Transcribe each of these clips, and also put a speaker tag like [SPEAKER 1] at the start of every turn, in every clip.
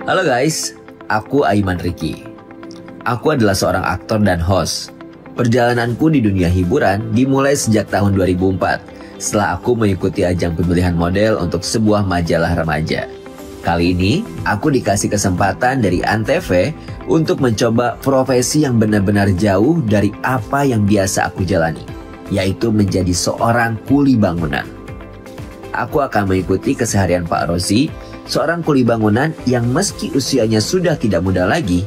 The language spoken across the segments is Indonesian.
[SPEAKER 1] Halo guys, aku Aiman Ricky. Aku adalah seorang aktor dan host. Perjalananku di dunia hiburan dimulai sejak tahun 2004 setelah aku mengikuti ajang pemilihan model untuk sebuah majalah remaja. Kali ini, aku dikasih kesempatan dari Antv untuk mencoba profesi yang benar-benar jauh dari apa yang biasa aku jalani, yaitu menjadi seorang kuli bangunan. Aku akan mengikuti keseharian Pak Rozi, seorang kuli bangunan yang meski usianya sudah tidak muda lagi,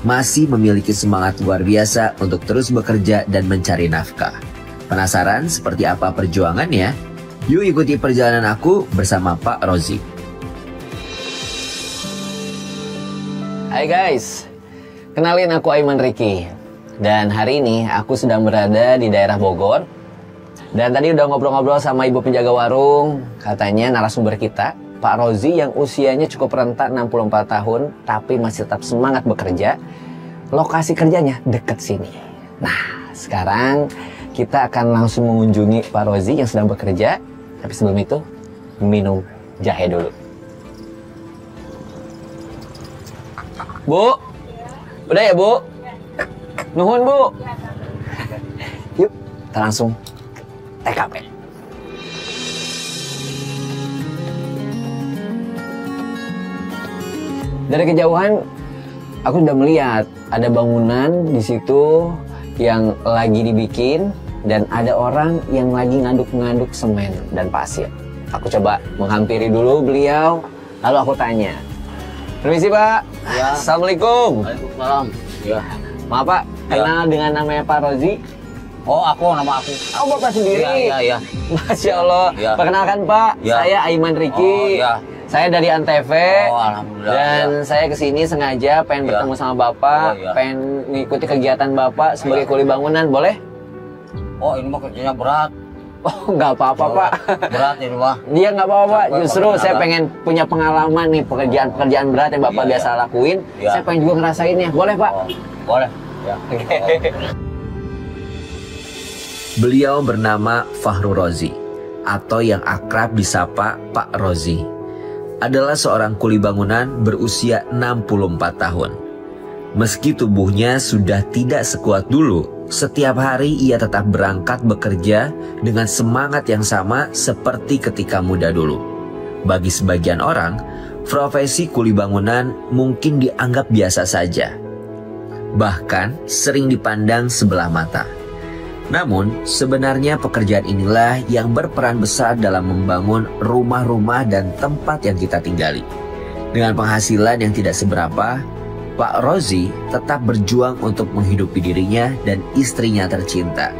[SPEAKER 1] masih memiliki semangat luar biasa untuk terus bekerja dan mencari nafkah. Penasaran seperti apa perjuangannya? Yuk ikuti perjalanan aku bersama Pak Rozi.
[SPEAKER 2] Hai guys, kenalin aku Aiman Ricky. Dan hari ini aku sedang berada di daerah Bogor. Dan tadi udah ngobrol-ngobrol sama ibu penjaga warung. Katanya narasumber kita, Pak Rozi yang usianya cukup renta 64 tahun, tapi masih tetap semangat bekerja. Lokasi kerjanya deket sini. Nah, sekarang kita akan langsung mengunjungi Pak Rozi yang sedang bekerja. Tapi sebelum itu, minum jahe dulu. Bu, udah ya Bu? Nuhun Bu. Yuk, kita langsung TKP. Dari kejauhan, aku sudah melihat ada bangunan di situ yang lagi dibikin dan ada orang yang lagi ngaduk-ngaduk semen dan pasir. Aku coba menghampiri dulu beliau, lalu aku tanya, permisi Pak.
[SPEAKER 3] Ya.
[SPEAKER 2] Assalamualaikum.
[SPEAKER 3] Waalaikumsalam. Ya.
[SPEAKER 2] Maaf Pak, kenal dengan namanya Pak Rozi?
[SPEAKER 3] Oh, nama aku.
[SPEAKER 2] Oh, Bapak sendiri?
[SPEAKER 3] Iya.
[SPEAKER 2] Masya Allah.
[SPEAKER 3] Ya.
[SPEAKER 2] Perkenalkan Pak,
[SPEAKER 3] Ya.
[SPEAKER 2] saya Aiman Ricky.
[SPEAKER 3] Oh, ya.
[SPEAKER 2] Saya dari Antv.
[SPEAKER 3] Oh, alhamdulillah.
[SPEAKER 2] Dan saya kesini sengaja pengen
[SPEAKER 3] Ya.
[SPEAKER 2] bertemu sama Bapak,
[SPEAKER 3] Oh, ya.
[SPEAKER 2] pengen mengikuti kegiatan Bapak sebagai
[SPEAKER 3] Ya.
[SPEAKER 2] kuli bangunan, boleh?
[SPEAKER 3] Oh, ini mah kerjanya berat.
[SPEAKER 2] Oh, nggak apa-apa Pak.
[SPEAKER 3] Berat ini mah.
[SPEAKER 2] Dia nggak apa-apa Pak.
[SPEAKER 3] Capek,
[SPEAKER 2] Justru
[SPEAKER 3] Pak.
[SPEAKER 2] saya pengen punya pengalaman nih pekerjaan berat yang Bapak
[SPEAKER 3] Iya,
[SPEAKER 2] biasa
[SPEAKER 3] ya.
[SPEAKER 2] lakuin.
[SPEAKER 3] Ya.
[SPEAKER 2] Saya pengen juga ngerasainnya, boleh Pak?
[SPEAKER 3] Oh, boleh. Ya.
[SPEAKER 1] Beliau bernama Fahru Rozi, atau yang akrab disapa Pak Rozi. Adalah seorang kuli bangunan berusia 64 tahun. Meski tubuhnya sudah tidak sekuat dulu, setiap hari ia tetap berangkat bekerja dengan semangat yang sama seperti ketika muda dulu. Bagi sebagian orang, profesi kuli bangunan mungkin dianggap biasa saja. Bahkan sering dipandang sebelah mata. Namun, sebenarnya pekerjaan inilah yang berperan besar dalam membangun rumah-rumah dan tempat yang kita tinggali. Dengan penghasilan yang tidak seberapa, Pak Rozi tetap berjuang untuk menghidupi dirinya dan istrinya tercinta.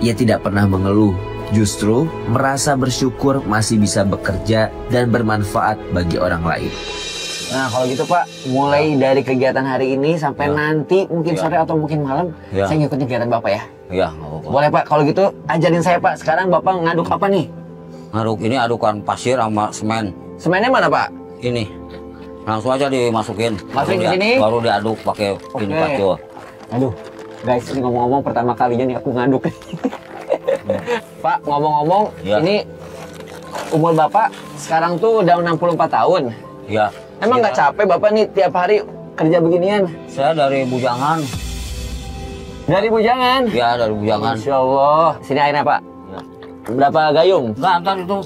[SPEAKER 1] Ia tidak pernah mengeluh, justru merasa bersyukur masih bisa bekerja dan bermanfaat bagi orang lain.
[SPEAKER 2] Nah kalau gitu Pak, mulai dari kegiatan hari ini sampai nanti mungkin sore atau mungkin malam, saya ngikutin kegiatan Bapak ya.
[SPEAKER 3] Iya, nggak apa-apa.
[SPEAKER 2] Boleh Pak, kalau gitu ajarin saya Pak. Sekarang Bapak ngaduk apa nih?
[SPEAKER 3] Ngaduk ini adukan pasir sama semen.
[SPEAKER 2] Semennya mana Pak?
[SPEAKER 3] Ini. Langsung aja dimasukin.
[SPEAKER 2] Masukin ke sini?
[SPEAKER 3] Baru diaduk pakai ini pacul.
[SPEAKER 2] Aduh, guys, ini ngomong-ngomong pertama kalinya nih aku ngaduk. Pak, ngomong-ngomong,
[SPEAKER 3] Ya.
[SPEAKER 2] ini umur Bapak sekarang tuh udah 64 tahun.
[SPEAKER 3] Iya.
[SPEAKER 2] Emang nggak capek Bapak nih tiap hari kerja beginian?
[SPEAKER 3] Saya dari Bujangan.
[SPEAKER 2] Dari Bujangan?
[SPEAKER 3] Ya, dari Bujangan.
[SPEAKER 2] Masya Allah. Sini airnya Pak.
[SPEAKER 3] Ya.
[SPEAKER 2] Berapa gayung?
[SPEAKER 3] Enggak, ntar itu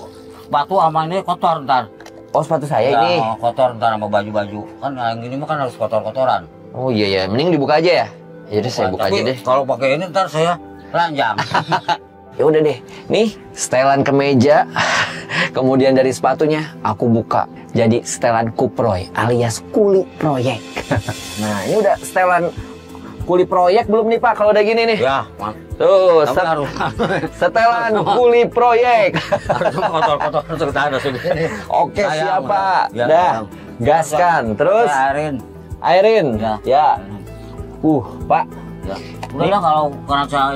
[SPEAKER 3] batu sama ini kotor ntar.
[SPEAKER 2] Oh, sepatu saya ini.
[SPEAKER 3] Ya, kotor ntar sama baju-baju. Kan yang ini mah kan harus kotor-kotoran.
[SPEAKER 2] Oh iya ya, mending dibuka aja ya. Yaudah saya buka aja
[SPEAKER 3] Tapi
[SPEAKER 2] deh.
[SPEAKER 3] kalau pakai ini ntar saya telanjang.
[SPEAKER 2] Ya udah deh. Nih, setelan kemeja. Kemudian dari sepatunya aku buka jadi setelan kuproy alias kuli proyek. Nah, ini udah setelan kuli proyek belum nih Pak kalau udah gini nih?
[SPEAKER 3] Ya,
[SPEAKER 2] Tuh,
[SPEAKER 3] tapi harus
[SPEAKER 2] setelan kuli proyek.
[SPEAKER 3] harus kotor-kotor terus ada segini.
[SPEAKER 2] Oke,
[SPEAKER 3] Sayang,
[SPEAKER 2] siap Pak.
[SPEAKER 3] ya,
[SPEAKER 2] Dah,
[SPEAKER 3] sayang.
[SPEAKER 2] gaskan. Terus
[SPEAKER 3] Airin.
[SPEAKER 2] airin.
[SPEAKER 3] Ya.
[SPEAKER 2] Ya. Pak.
[SPEAKER 3] Ya. Udah lah kalau karena saya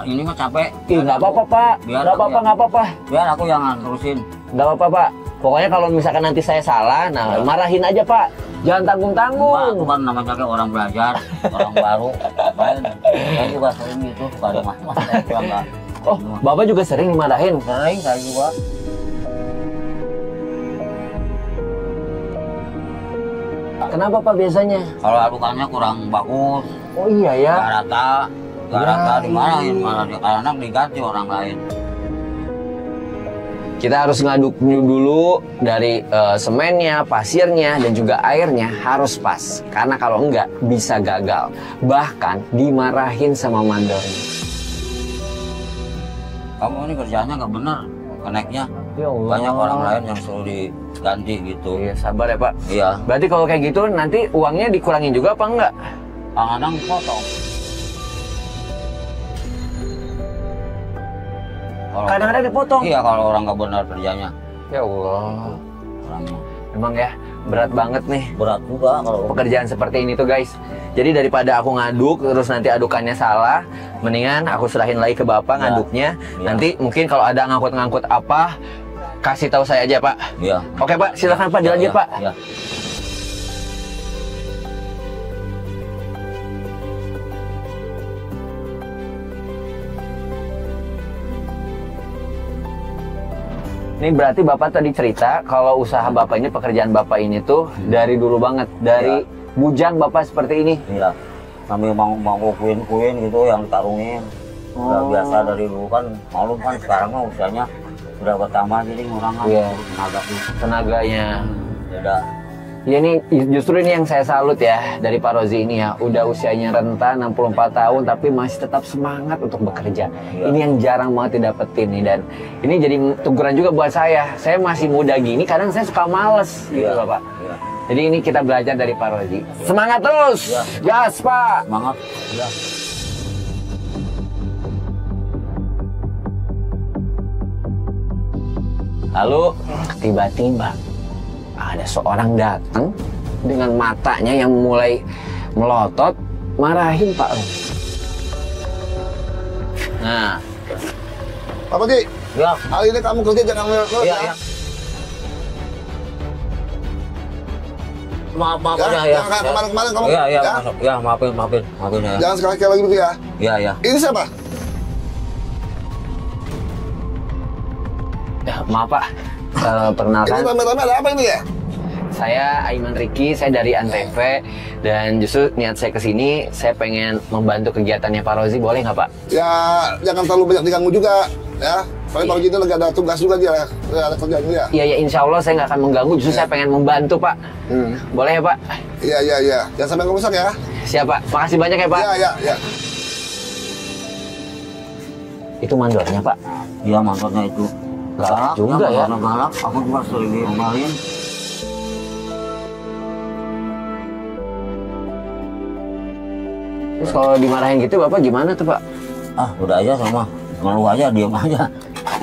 [SPEAKER 3] ini mah capek.
[SPEAKER 2] Ih, nggak apa-apa Pak.
[SPEAKER 3] Biar
[SPEAKER 2] Nggak
[SPEAKER 3] aku
[SPEAKER 2] apa-apa,
[SPEAKER 3] ya.
[SPEAKER 2] nggak apa-apa.
[SPEAKER 3] Biar aku yang terusin.
[SPEAKER 2] Nggak apa-apa Pak. Pokoknya kalau misalkan nanti saya salah, nah marahin aja Pak. Jangan
[SPEAKER 3] Pak,
[SPEAKER 2] tanggung-tanggung.
[SPEAKER 3] aku kan namanya kayak orang belajar, orang baru. Saya juga sering gitu, suka ada mas-mas. Saya juga enggak.
[SPEAKER 2] Oh, Bapak juga sering dimarahin?
[SPEAKER 3] Sering saya juga.
[SPEAKER 2] Kenapa Pak biasanya?
[SPEAKER 3] Kalau adukannya kurang bagus,
[SPEAKER 2] Oh iya ya.
[SPEAKER 3] nggak rata, nggak
[SPEAKER 2] Ya,
[SPEAKER 3] rata dimarahin,
[SPEAKER 2] iya.
[SPEAKER 3] malah karena diganti orang lain.
[SPEAKER 2] Kita harus ngaduk dulu dari semennya, pasirnya, dan juga airnya harus pas. Karena kalau enggak bisa gagal. Bahkan dimarahin sama mandornya.
[SPEAKER 3] Kamu ini kerjanya nggak benar, keneknya.
[SPEAKER 2] Ya Allah.
[SPEAKER 3] Banyak orang lain yang suruh diganti gitu.
[SPEAKER 2] Iya, sabar ya Pak.
[SPEAKER 3] Iya,
[SPEAKER 2] Berarti kalau kayak gitu nanti uangnya dikurangin juga apa enggak?
[SPEAKER 3] kadang potong.
[SPEAKER 2] Kadang-kadang dipotong.
[SPEAKER 3] Iya, kalau orang nggak benar kerjanya.
[SPEAKER 2] Ya Allah.
[SPEAKER 3] Orangnya
[SPEAKER 2] Emang ya berat banget nih
[SPEAKER 3] berat juga kalau
[SPEAKER 2] pekerjaan seperti ini tuh guys. Jadi daripada aku ngaduk terus nanti adukannya salah, mendingan aku serahin lagi ke Bapak ngaduknya.
[SPEAKER 3] Ya.
[SPEAKER 2] Nanti mungkin kalau ada ngangkut-ngangkut apa, kasih tahu saya aja Pak.
[SPEAKER 3] Iya.
[SPEAKER 2] Oke Pak, silakan Pak dilanjut
[SPEAKER 3] Iya,
[SPEAKER 2] Pak.
[SPEAKER 3] iya.
[SPEAKER 2] Ini berarti Bapak tadi cerita kalau usaha Bapak ini, pekerjaan Bapak ini tuh dari dulu banget, dari bujang Bapak seperti ini.
[SPEAKER 3] Iya. Kami mau kuin gitu yang dikarungin. Udah
[SPEAKER 2] Oh.
[SPEAKER 3] biasa dari dulu kan, malu kan sekarang mah usianya udah bertambah jadi ngurangan
[SPEAKER 2] Iya.
[SPEAKER 3] tenaga gitu.
[SPEAKER 2] Tenaganya.
[SPEAKER 3] Beda.
[SPEAKER 2] Ya ini justru ini yang saya salut ya dari Pak Rozi ini ya. Udah usianya renta 64 tahun tapi masih tetap semangat untuk bekerja.
[SPEAKER 3] Iya.
[SPEAKER 2] Ini yang jarang banget didapetin nih, dan ini jadi teguran juga buat saya. Saya masih muda gini, kadang saya suka males gitu
[SPEAKER 3] Iya.
[SPEAKER 2] loh Pak.
[SPEAKER 3] Iya.
[SPEAKER 2] Jadi ini kita belajar dari Pak Rozi. Semangat terus!
[SPEAKER 3] Iya.
[SPEAKER 2] Gas Pak!
[SPEAKER 3] Semangat. Iya.
[SPEAKER 2] Lalu tiba-tiba ada seorang datang dengan matanya yang mulai melotot, marahin Pak Rozi. Nah,
[SPEAKER 4] Pak Pagi,
[SPEAKER 3] Ya.
[SPEAKER 4] hari ini kamu kerja jangan lewat
[SPEAKER 3] Iya,
[SPEAKER 4] ya.
[SPEAKER 3] iya. Maaf,
[SPEAKER 4] Ya,
[SPEAKER 3] ya,
[SPEAKER 4] jangan kayak kemarin-kemarin kamu.
[SPEAKER 3] Iya, iya,
[SPEAKER 4] ya.
[SPEAKER 3] masuk. Ya, maafin ya.
[SPEAKER 4] Jangan sekali-kali lagi begitu ya.
[SPEAKER 3] Iya, iya.
[SPEAKER 4] Ini siapa?
[SPEAKER 2] ya, maaf Pak.
[SPEAKER 4] Ini
[SPEAKER 2] Perkenalkan,
[SPEAKER 4] rame-rame ada apa ini ya?
[SPEAKER 2] saya Aiman Riki, saya dari Antv, dan justru niat saya kesini, saya pengen membantu kegiatannya Pak Rozi, boleh nggak Pak?
[SPEAKER 4] Ya, jangan terlalu banyak diganggu juga, ya. Soalnya Pak Pagi ini lagi ada tugas juga dia, ada kerjaan dia.
[SPEAKER 2] Iya, ya insya Allah saya nggak akan mengganggu, justru saya pengen membantu Pak. Boleh ya Pak?
[SPEAKER 4] Iya, iya, iya. Jangan sampai ngerusak ya.
[SPEAKER 2] Siap Pak, makasih banyak ya Pak.
[SPEAKER 4] Iya, iya, iya.
[SPEAKER 2] Itu mandornya Pak.
[SPEAKER 3] Iya, mantornya itu.
[SPEAKER 2] Galak juga ya.
[SPEAKER 3] Galak, aku juga sering diomelin.
[SPEAKER 2] Terus kalau dimarahin gitu Bapak gimana tuh Pak?
[SPEAKER 3] Ah, udah aja sama. Ngeluh aja, diem aja.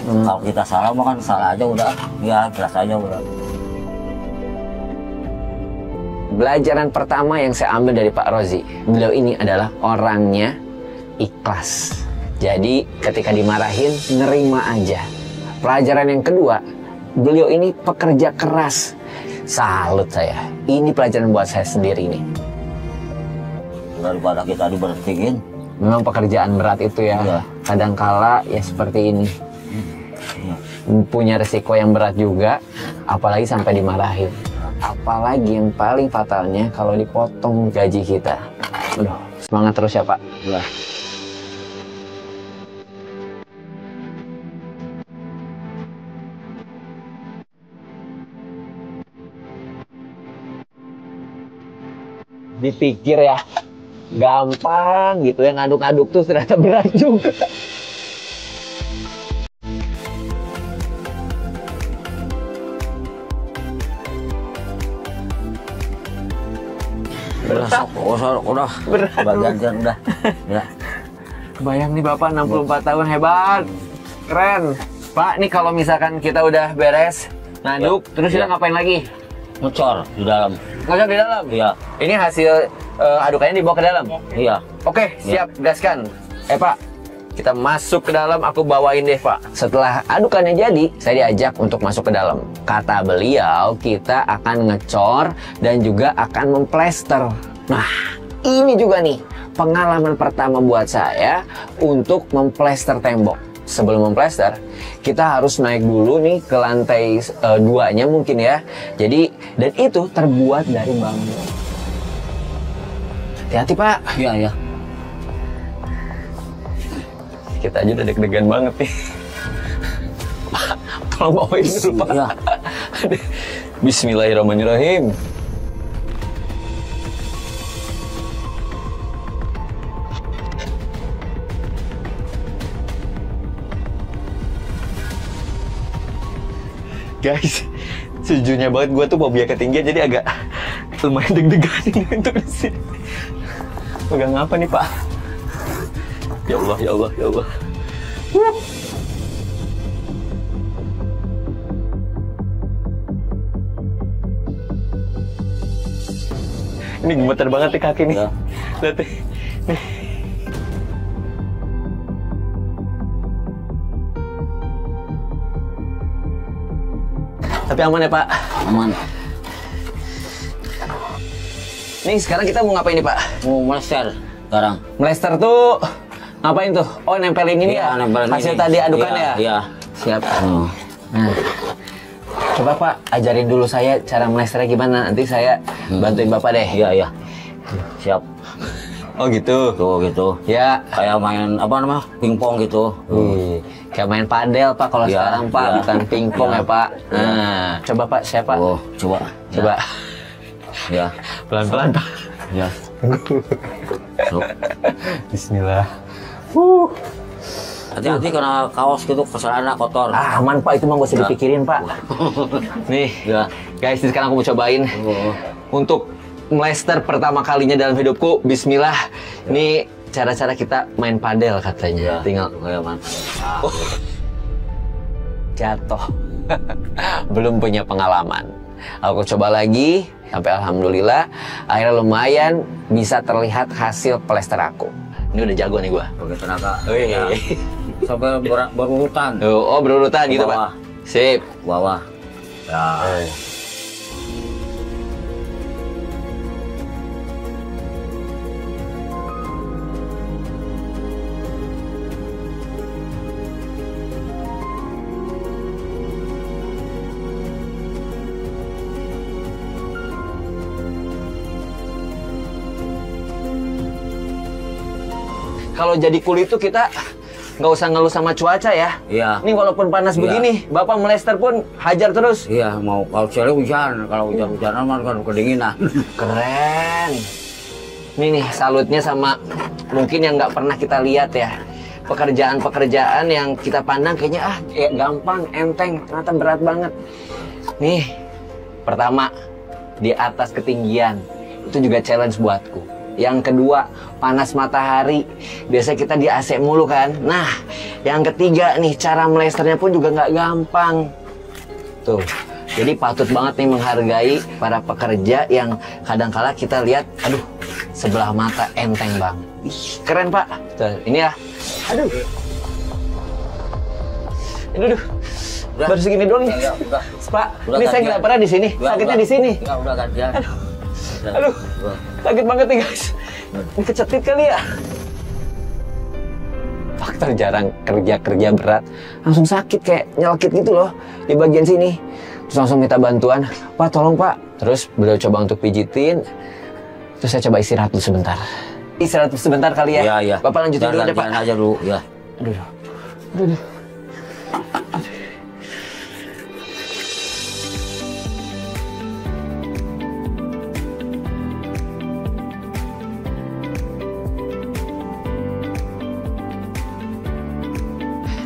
[SPEAKER 3] Kalau kita salah mah kan salah aja udah. Ya, jelas aja udah.
[SPEAKER 2] Pelajaran pertama yang saya ambil dari Pak Rozi, beliau ini adalah orangnya ikhlas. Jadi ketika dimarahin, nerima aja. Pelajaran yang kedua, beliau ini pekerja keras. Salut saya. Ini pelajaran buat saya sendiri nih.
[SPEAKER 3] Daripada kita diberhentiin.
[SPEAKER 2] Memang pekerjaan berat itu ya.
[SPEAKER 3] Iya.
[SPEAKER 2] Kadangkala ya seperti ini.
[SPEAKER 3] Iya.
[SPEAKER 2] Punya resiko yang berat juga, apalagi sampai dimarahin. Apalagi yang paling fatalnya kalau dipotong gaji kita. Aduh, semangat terus ya Pak.
[SPEAKER 3] Iya.
[SPEAKER 2] Dipikir ya gampang gitu ya, ngaduk-ngaduk tuh ternyata berat juga.
[SPEAKER 3] Udah.
[SPEAKER 2] Berat.
[SPEAKER 3] Bagian udah. Ya.
[SPEAKER 2] Kebayang nih Bapak 64 tahun, hebat. Keren. Pak, nih kalau misalkan kita udah beres ngaduk, terus kita ngapain lagi?
[SPEAKER 3] Ngecor di dalam.
[SPEAKER 2] Ngajak di dalam?
[SPEAKER 3] Iya.
[SPEAKER 2] Ini hasil adukannya dibawa ke dalam?
[SPEAKER 3] Iya.
[SPEAKER 2] Oke, siap, gaskan. Pak, kita masuk ke dalam, aku bawain deh Pak. Setelah adukannya jadi, saya diajak untuk masuk ke dalam. Kata beliau, kita akan ngecor dan juga akan memplester. Nah, ini juga nih pengalaman pertama buat saya untuk memplester tembok. Sebelum memplester, kita harus naik dulu nih ke lantai 2-nya mungkin ya. Jadi, dan itu terbuat dari bambu. Hati-hati Pak.
[SPEAKER 3] Iya ya.
[SPEAKER 2] Kita aja udah deg-degan banget nih. Pak, tolong bawain dulu Pak.
[SPEAKER 3] Iya.
[SPEAKER 2] Bismillahirrahmanirrahim. Guys, sejujurnya banget gue tuh fobia ketinggian jadi agak lumayan deg-degan ini untuk di sini. Pegang apa nih Pak? Ya Allah, ya Allah, ya Allah. Ini gemeter banget nih kaki nih.
[SPEAKER 3] Ya.
[SPEAKER 2] Lihat nih. Nih. Tapi aman ya Pak?
[SPEAKER 3] Aman.
[SPEAKER 2] Nih sekarang kita mau ngapain nih Pak?
[SPEAKER 3] Mau meleser sekarang.
[SPEAKER 2] Melester tuh ngapain tuh? Oh nempelin ini
[SPEAKER 3] Iya,
[SPEAKER 2] ya?
[SPEAKER 3] nempelin
[SPEAKER 2] Hasil
[SPEAKER 3] ini.
[SPEAKER 2] tadi adukan
[SPEAKER 3] Iya,
[SPEAKER 2] ya?
[SPEAKER 3] Iya.
[SPEAKER 2] Siap.
[SPEAKER 3] Oh.
[SPEAKER 2] Nah, coba Pak ajarin dulu saya cara melesternya gimana. Nanti saya bantuin Bapak deh.
[SPEAKER 3] Iya iya. Siap.
[SPEAKER 2] Oh gitu?
[SPEAKER 3] Tuh gitu.
[SPEAKER 2] Ya.
[SPEAKER 3] Kayak main apa namanya? Pingpong gitu.
[SPEAKER 2] Kayak main padel Pak kalau
[SPEAKER 3] Iya,
[SPEAKER 2] sekarang Pak,
[SPEAKER 3] iya.
[SPEAKER 2] bukan pingpong
[SPEAKER 3] Iya.
[SPEAKER 2] ya Pak. Nah, coba Pak, siapa?
[SPEAKER 3] Oh, coba.
[SPEAKER 2] Coba.
[SPEAKER 3] Ya.
[SPEAKER 2] Pelan-pelan Pak.
[SPEAKER 3] Ya. So.
[SPEAKER 2] Bismillah.
[SPEAKER 3] Hati-hati kena kaos gitu kesalahan kotor.
[SPEAKER 2] Ah, aman Pak, itu mah gak usah
[SPEAKER 3] Ya.
[SPEAKER 2] dipikirin Pak. Nih,
[SPEAKER 3] Ya.
[SPEAKER 2] guys, ini sekarang aku mau cobain.
[SPEAKER 3] Oh.
[SPEAKER 2] Untuk melester pertama kalinya dalam hidupku, bismillah. Ini cara-cara kita main padel katanya.
[SPEAKER 3] Ya.
[SPEAKER 2] Tinggal
[SPEAKER 3] Kayak man.
[SPEAKER 2] jatuh. Belum punya pengalaman. Aku coba lagi, sampai alhamdulillah akhirnya lumayan bisa terlihat hasil plester aku. Ini udah jago nih gua.
[SPEAKER 3] Pakai tenaga.
[SPEAKER 2] Wih.
[SPEAKER 3] Ya. Sampai berurutan.
[SPEAKER 2] Oh, berurutan gitu
[SPEAKER 3] Bawah.
[SPEAKER 2] Pak. Sip.
[SPEAKER 3] Bawah. Ya.
[SPEAKER 2] Kalau jadi kuli itu kita nggak usah ngeluh sama cuaca ya.
[SPEAKER 3] Iya.
[SPEAKER 2] Ini walaupun panas
[SPEAKER 3] Iya.
[SPEAKER 2] begini, Bapak melester pun hajar terus.
[SPEAKER 3] Iya, mau kalau cari hujan, kalau hujan-hujanan mah kan kedinginan.
[SPEAKER 2] Keren. Ini nih salutnya sama mungkin yang nggak pernah kita lihat ya. Pekerjaan-pekerjaan yang kita pandang kayaknya gampang, enteng, ternyata berat banget. Nih, pertama di atas ketinggian itu juga challenge buatku. Yang kedua, panas matahari. Biasa kita di AC mulu kan. Nah, yang ketiga nih, cara melesternya pun juga nggak gampang. Tuh, jadi patut banget nih menghargai para pekerja yang kadangkala kita lihat, aduh, sebelah mata enteng banget. Ih, keren Pak. Tuh, ini ya. Aduh. Aduh.
[SPEAKER 3] Udah.
[SPEAKER 2] Baru segini doang nih.
[SPEAKER 3] Ya, udah.
[SPEAKER 2] Pak,
[SPEAKER 3] Udah
[SPEAKER 2] ini saya
[SPEAKER 3] gantian.
[SPEAKER 2] nggak pernah di sini.
[SPEAKER 3] Ya,
[SPEAKER 2] Sakitnya
[SPEAKER 3] udah.
[SPEAKER 2] di sini.
[SPEAKER 3] Ya, udah gantian.
[SPEAKER 2] Aduh, sakit banget nih guys. Ini kecetit kali ya. Faktor jarang kerja berat, langsung sakit kayak nyelekit gitu loh di bagian sini. Terus langsung minta bantuan, Pak tolong Pak. Terus beliau coba untuk pijitin. Terus saya coba istirahat dulu sebentar. Istirahat sebentar kali ya.
[SPEAKER 3] Iya, iya.
[SPEAKER 2] Bapak lanjutin dulu deh Pak.
[SPEAKER 3] Gantian aja dulu, ya.
[SPEAKER 2] Aduh. Aduh.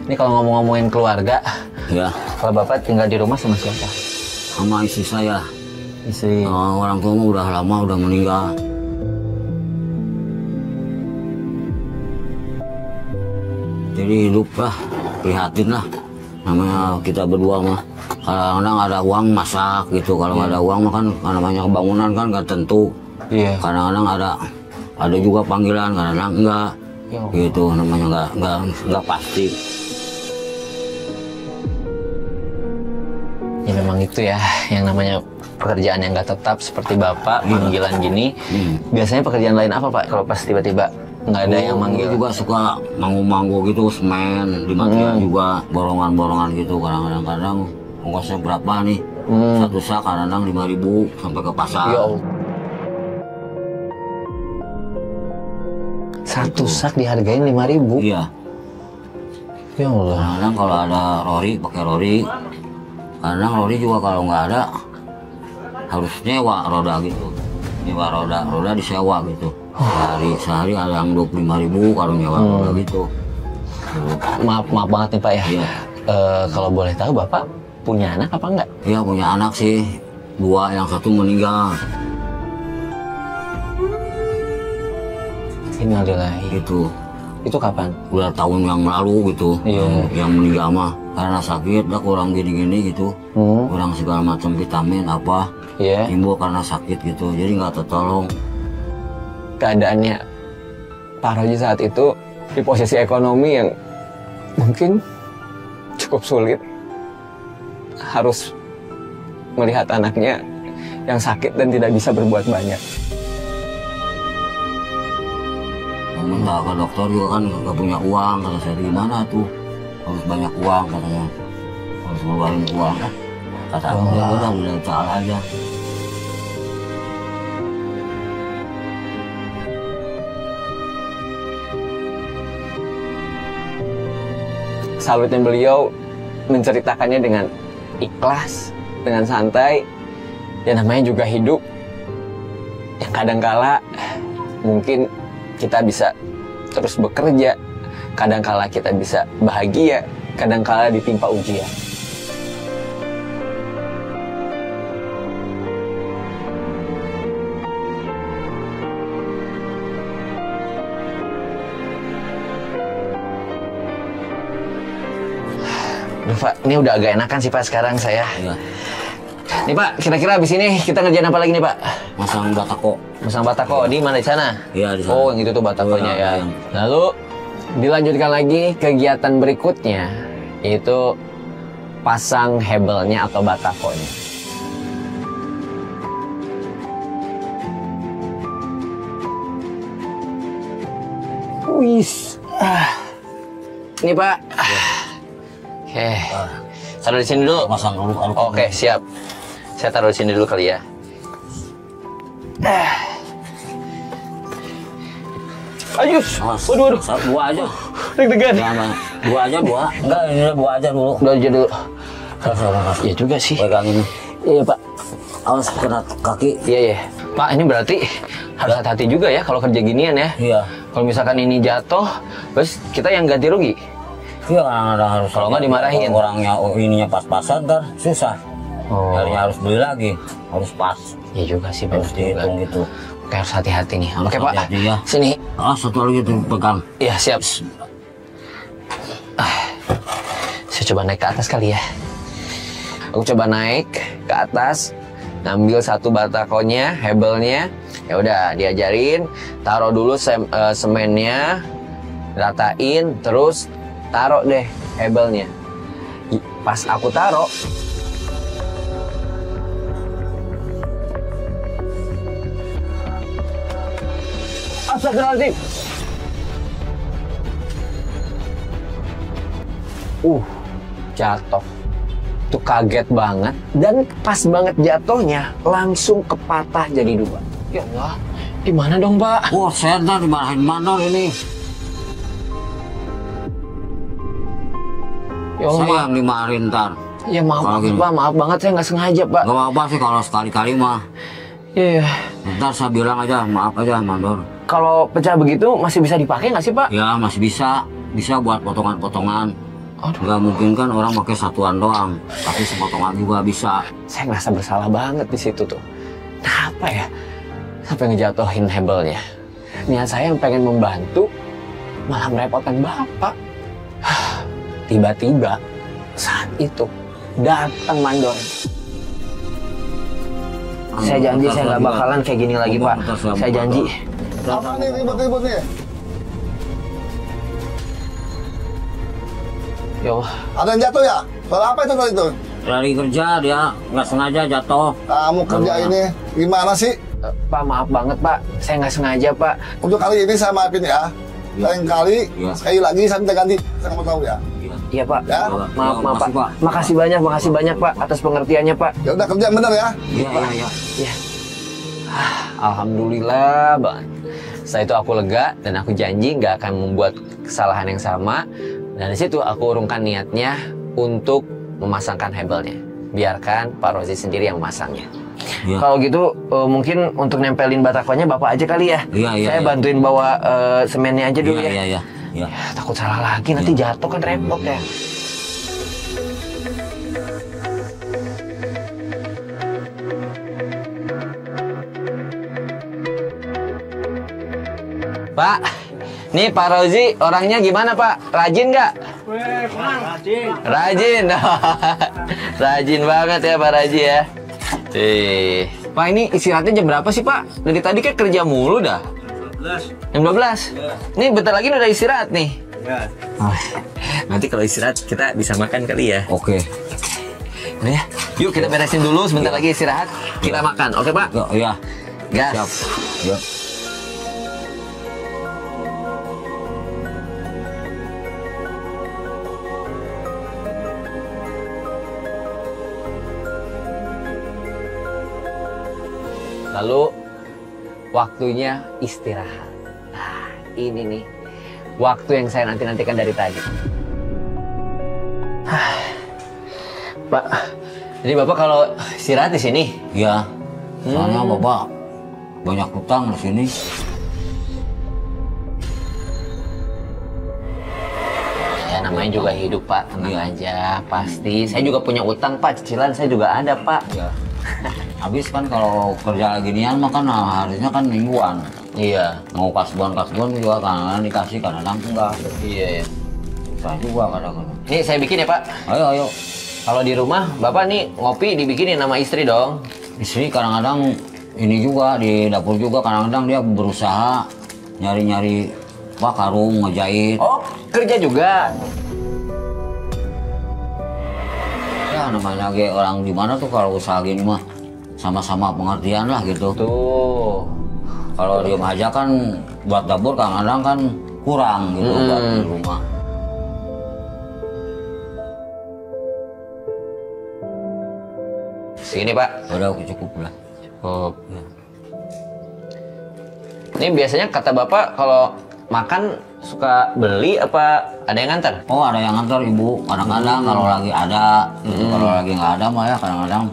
[SPEAKER 2] Ini kalau ngomong-ngomongin keluarga,
[SPEAKER 3] Ya,
[SPEAKER 2] kalau Bapak tinggal di rumah sama siapa?
[SPEAKER 3] sama istri saya.
[SPEAKER 2] Istri.
[SPEAKER 3] Orang tua mah udah lama udah meninggal. Jadi hidup lah, prihatin lah. Namanya kita berdua mah. Kadang-kadang ada uang masak gitu. Kalau nggak ada uang mah kan namanya kebangunan kan nggak tentu.
[SPEAKER 2] Iya.
[SPEAKER 3] Kadang-kadang ada juga panggilan, kadang-kadang enggak.
[SPEAKER 2] Ya.
[SPEAKER 3] Gitu namanya nggak pasti.
[SPEAKER 2] Ya memang itu ya, yang namanya pekerjaan yang nggak tetap seperti Bapak, panggilan gini. Biasanya pekerjaan lain apa Pak? Kalau pas tiba-tiba nggak ada yang manggil.
[SPEAKER 3] Dia juga suka manggung-manggung gitu, semen, di Matia juga borongan-borongan gitu. Kadang-kadang ongkosnya berapa nih? Satu sak kadang-kadang 5.000 sampai ke pasar.
[SPEAKER 2] Ya Allah. Satu sak dihargain 5.000.
[SPEAKER 3] Iya.
[SPEAKER 2] Ya Allah.
[SPEAKER 3] Kadang kalau ada Rory pakai Rory. Kadang Rory juga kalau nggak ada harus nyewa roda gitu. Nyewa roda disewa gitu. Sehari ada yang 25.000 kalau nyewa roda gitu.
[SPEAKER 2] Maaf banget nih Pak ya.
[SPEAKER 3] Iya.
[SPEAKER 2] Kalau boleh tahu Bapak punya anak apa enggak?
[SPEAKER 3] Iya punya anak sih 2, yang 1 meninggal.
[SPEAKER 2] Innalillahi.
[SPEAKER 3] Gitu.
[SPEAKER 2] Itu kapan?
[SPEAKER 3] Udah tahun yang lalu gitu.
[SPEAKER 2] Iya.
[SPEAKER 3] Yang meninggal mah karena sakit, dah kurang gini-gini gitu. Kurang segala macam vitamin apa.
[SPEAKER 2] Iya.
[SPEAKER 3] Timbul karena sakit gitu, jadi nggak tertolong.
[SPEAKER 2] Keadaannya Pak Roji saat itu di posisi ekonomi yang mungkin cukup sulit. Harus melihat anaknya yang sakit dan tidak bisa berbuat banyak.
[SPEAKER 3] Minta ke dokter juga kan nggak punya uang, kata saya gimana tuh, harus banyak uang katanya, harus ngeluarin uang. Kata aku ya udah taala aja.
[SPEAKER 2] Salutnya beliau menceritakannya dengan ikhlas, dengan santai. Ya namanya juga hidup. Yang kadangkala mungkin kita bisa terus bekerja, kadangkala kita bisa bahagia, kadangkala ditimpa ujian. Duh Pak, ini udah agak enakan sih Pak sekarang saya.
[SPEAKER 3] Iya.
[SPEAKER 2] Nih Pak, kira-kira abis ini kita ngerjain apa lagi nih Pak?
[SPEAKER 3] Masang batako.
[SPEAKER 2] Masang batako di mana, di sana?
[SPEAKER 3] Iya di sana.
[SPEAKER 2] Oh, yang itu tuh batakonya
[SPEAKER 3] Iya,
[SPEAKER 2] ya. Lalu dilanjutkan lagi kegiatan berikutnya, yaitu pasang hebelnya atau batakonya. Wis. Ini Pak. Oke. Taruh di sini dulu.
[SPEAKER 3] Masang dulu.
[SPEAKER 2] Oke, siap. Saya taruh di sini dulu kali ya. Ayo, waduh.
[SPEAKER 3] 2 aja.
[SPEAKER 2] Deg-degan.
[SPEAKER 3] Jangan, 2 aja, 2. Enggak, ini 2 aja dulu.
[SPEAKER 2] Udah aja dulu.
[SPEAKER 3] Kasih.
[SPEAKER 2] Iya juga sih.
[SPEAKER 3] Pegang ini.
[SPEAKER 2] Iya Pak.
[SPEAKER 3] Awas kena kaki.
[SPEAKER 2] Iya. Pak, ini berarti harus hati-hati juga ya kalau kerja ginian ya.
[SPEAKER 3] Iya.
[SPEAKER 2] Kalau misalkan ini jatuh, terus kita yang ganti rugi.
[SPEAKER 3] Iya kan ada harus.
[SPEAKER 2] Kalau nggak dimarahin.
[SPEAKER 3] Orangnya ininya pas-pasan ntar susah.
[SPEAKER 2] Oh.
[SPEAKER 3] Jadinya harus beli lagi, harus pas.
[SPEAKER 2] Iya juga sih,
[SPEAKER 3] Harus
[SPEAKER 2] benar juga.
[SPEAKER 3] dihitung gitu.
[SPEAKER 2] Oke, harus hati-hati nih. Oke Pak,
[SPEAKER 3] hati-hati ya.
[SPEAKER 2] sini.
[SPEAKER 3] Satu lagi tuh pegang.
[SPEAKER 2] Iya, siap. Saya coba naik ke atas kali ya. Aku coba naik ke atas, ngambil satu batakonya, hebelnya. Ya udah, diajarin, taruh dulu semennya, ratain, terus taruh deh hebelnya. Pas aku taruh, astagfirullahaladzim. Jatuh. Tuh kaget banget. Dan pas banget jatuhnya, langsung kepatah jadi 2. Ya Allah, gimana dong Pak?
[SPEAKER 3] Wah, saya ntar dimarahin mandor ini.
[SPEAKER 2] Ya Allah,
[SPEAKER 3] Saya
[SPEAKER 2] Pak.
[SPEAKER 3] yang dimarahin ntar.
[SPEAKER 2] Ya maaf
[SPEAKER 3] Kalau
[SPEAKER 2] banget
[SPEAKER 3] gini.
[SPEAKER 2] Pak, maaf banget saya nggak sengaja Pak.
[SPEAKER 3] Gak apa-apa sih kalau sekali-kali mah.
[SPEAKER 2] Iya.
[SPEAKER 3] Ntar saya bilang aja, maaf aja mandor.
[SPEAKER 2] Kalau pecah begitu masih bisa dipakai nggak sih Pak?
[SPEAKER 3] Ya masih bisa. Bisa buat potongan-potongan.
[SPEAKER 2] Aduh.
[SPEAKER 3] Nggak mungkin kan orang pakai satuan doang. Tapi sepotongan juga bisa.
[SPEAKER 2] Saya ngerasa bersalah banget di situ tuh. Kenapa ya? Sampai ngejatuhin hebelnya. Niat saya yang pengen membantu, malah merepotkan Bapak. Tiba-tiba saat itu datang mandor. Saya janji saya nggak bakalan kayak gini lagi Pak. Saya janji.
[SPEAKER 4] Apa nih ribut-ribut nih?
[SPEAKER 2] Ya Allah.
[SPEAKER 4] Ada yang jatuh ya? Soal apa itu tadi itu?
[SPEAKER 3] Dari kerja dia nggak sengaja jatuh.
[SPEAKER 4] Kamu kerja ini gimana sih?
[SPEAKER 2] Pak maaf banget Pak. Saya nggak sengaja Pak.
[SPEAKER 4] Untuk kali ini saya maafin ya. Lain kali,
[SPEAKER 3] Iya.
[SPEAKER 4] sekali lagi saya minta ganti. Saya nggak mau tahu ya.
[SPEAKER 2] Iya Pak.
[SPEAKER 4] Ya?
[SPEAKER 2] Maaf
[SPEAKER 3] Makasih,
[SPEAKER 2] Pak.
[SPEAKER 3] Pak.
[SPEAKER 2] Makasih banyak Pak atas pengertiannya Pak.
[SPEAKER 4] Ya udah kerja yang bener ya.
[SPEAKER 3] Iya, iya, iya.
[SPEAKER 2] Iya. Alhamdulillah banget. Setelah itu aku lega dan aku janji nggak akan membuat kesalahan yang sama. Dan di situ aku urungkan niatnya untuk memasangkan hebelnya. Biarkan Pak Rozi sendiri yang memasangnya.
[SPEAKER 3] Ya.
[SPEAKER 2] Kalau gitu mungkin untuk nempelin batakonya Bapak aja kali ya.
[SPEAKER 3] Iya.
[SPEAKER 2] Saya bantuin bawa semennya aja dulu ya.
[SPEAKER 3] Iya.
[SPEAKER 2] Ya, takut salah lagi nanti jatuh kan repot ya. Pak, nih Pak Rozi orangnya gimana Pak? Rajin nggak? Rajin. Rajin banget ya Pak Raji ya. Pak ini istirahatnya jam berapa sih Pak? Dari tadi kan kerja mulu dah. Jam 12? Nih bentar lagi udah istirahat nih. Nanti kalau istirahat kita bisa makan kali ya.
[SPEAKER 3] Oke.
[SPEAKER 2] Udah ya, yuk kita beresin dulu sebentar lagi istirahat. Kita makan, oke Pak?
[SPEAKER 3] Iya.
[SPEAKER 2] Gas.
[SPEAKER 3] Siap. Ya.
[SPEAKER 2] Lalu waktunya istirahat. Nah, ini nih waktu yang saya nantikan dari tadi. Pak, jadi Bapak kalau istirahat di sini?
[SPEAKER 3] Iya. Soalnya Bapak banyak hutang di sini.
[SPEAKER 2] Ya namanya juga hidup Pak, tenang aja. Pasti. Saya juga punya utang Pak, cicilan saya juga ada Pak.
[SPEAKER 3] Ya. Habis kan kalau kerja ginian mah kan harusnya kan mingguan.
[SPEAKER 2] Iya.
[SPEAKER 3] Mau kasbon juga kadang-kadang dikasih, kadang-kadang enggak.
[SPEAKER 2] Iya.
[SPEAKER 3] Susah juga kadang-kadang.
[SPEAKER 2] Nih saya bikin ya Pak.
[SPEAKER 3] Ayo.
[SPEAKER 2] Kalau di rumah Bapak nih ngopi dibikinin sama istri dong.
[SPEAKER 3] Istri kadang-kadang ini juga di dapur juga kadang-kadang dia berusaha nyari-nyari karung ngejahit.
[SPEAKER 2] Oh, kerja juga.
[SPEAKER 3] Ya namanya lagi orang di mana tuh kalau usaha gini mah sama-sama pengertian lah gitu.
[SPEAKER 2] Tuh.
[SPEAKER 3] Kalau diem aja kan buat dapur kadang-kadang kan kurang gitu buat di rumah.
[SPEAKER 2] Segini Pak.
[SPEAKER 3] Udah cukup lah.
[SPEAKER 2] Cukup. Ini biasanya kata Bapak kalau makan suka beli apa ada yang nganter?
[SPEAKER 3] Oh ada yang nganter ibu. Kadang-kadang kalau lagi ada, gitu. Kalau lagi nggak ada mah ya kadang-kadang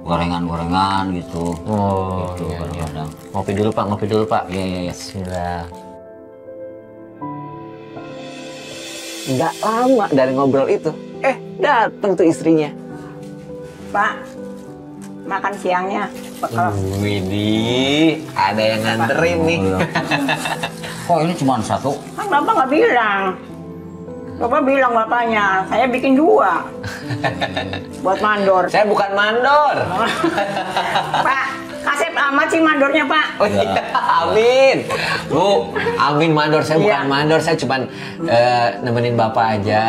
[SPEAKER 3] gorengan-gorengan gitu.
[SPEAKER 2] Oh,
[SPEAKER 3] Gitu,
[SPEAKER 2] iya.
[SPEAKER 3] kadang-kadang.
[SPEAKER 2] Ngopi dulu Pak.
[SPEAKER 3] Iya.
[SPEAKER 2] Bismillah. Nggak lama dari ngobrol itu, datang tuh istrinya.
[SPEAKER 5] Pak, makan siangnya bekal.
[SPEAKER 2] Widih, ada yang nganterin nih.
[SPEAKER 3] Oh, iya. Kok ini cuma satu?
[SPEAKER 5] Kan Bapak nggak bilang. Bapak bilang bapaknya, saya bikin 2 buat mandor.
[SPEAKER 2] Saya bukan mandor.
[SPEAKER 5] Pak, kasep amat sih mandornya Pak.
[SPEAKER 2] Oh iya, amin. Bu, amin mandor. Saya bukan
[SPEAKER 5] Iya.
[SPEAKER 2] mandor, saya cuman nemenin Bapak aja.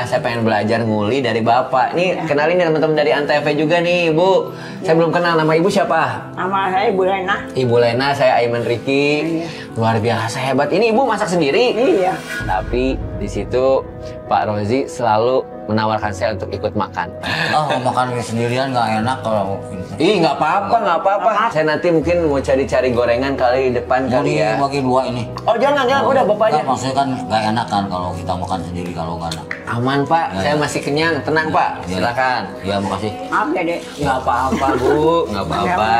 [SPEAKER 2] Saya pengen belajar nguli dari Bapak. Nih, kenalin nih teman-teman dari Antv juga nih, Bu. Saya belum kenal, nama Ibu siapa?
[SPEAKER 5] Nama saya Ibu Lena.
[SPEAKER 2] Ibu Lena, saya Aiman Riki. Luar biasa hebat. Ini Ibu masak sendiri?
[SPEAKER 5] Iya.
[SPEAKER 2] Tapi di situ Pak Rozi selalu menawarkan saya untuk ikut makan.
[SPEAKER 3] Oh makan sendirian nggak enak kalau
[SPEAKER 2] Ih, nggak apa-apa. Saya nanti mungkin mau cari-cari gorengan kali di depan
[SPEAKER 3] mau
[SPEAKER 2] kali ya.
[SPEAKER 3] dibagi 2 ini.
[SPEAKER 2] Oh jangan, udah Bapak aja.
[SPEAKER 3] Nggak, maksudnya kan nggak enak kan kalau kita makan sendiri kalau nggak ada.
[SPEAKER 2] Aman Pak, saya masih kenyang, tenang Pak.
[SPEAKER 3] Ya.
[SPEAKER 2] Silakan.
[SPEAKER 3] Iya makasih.
[SPEAKER 5] Maaf ya Dek.
[SPEAKER 2] Nggak apa-apa Bu, nggak apa-apa.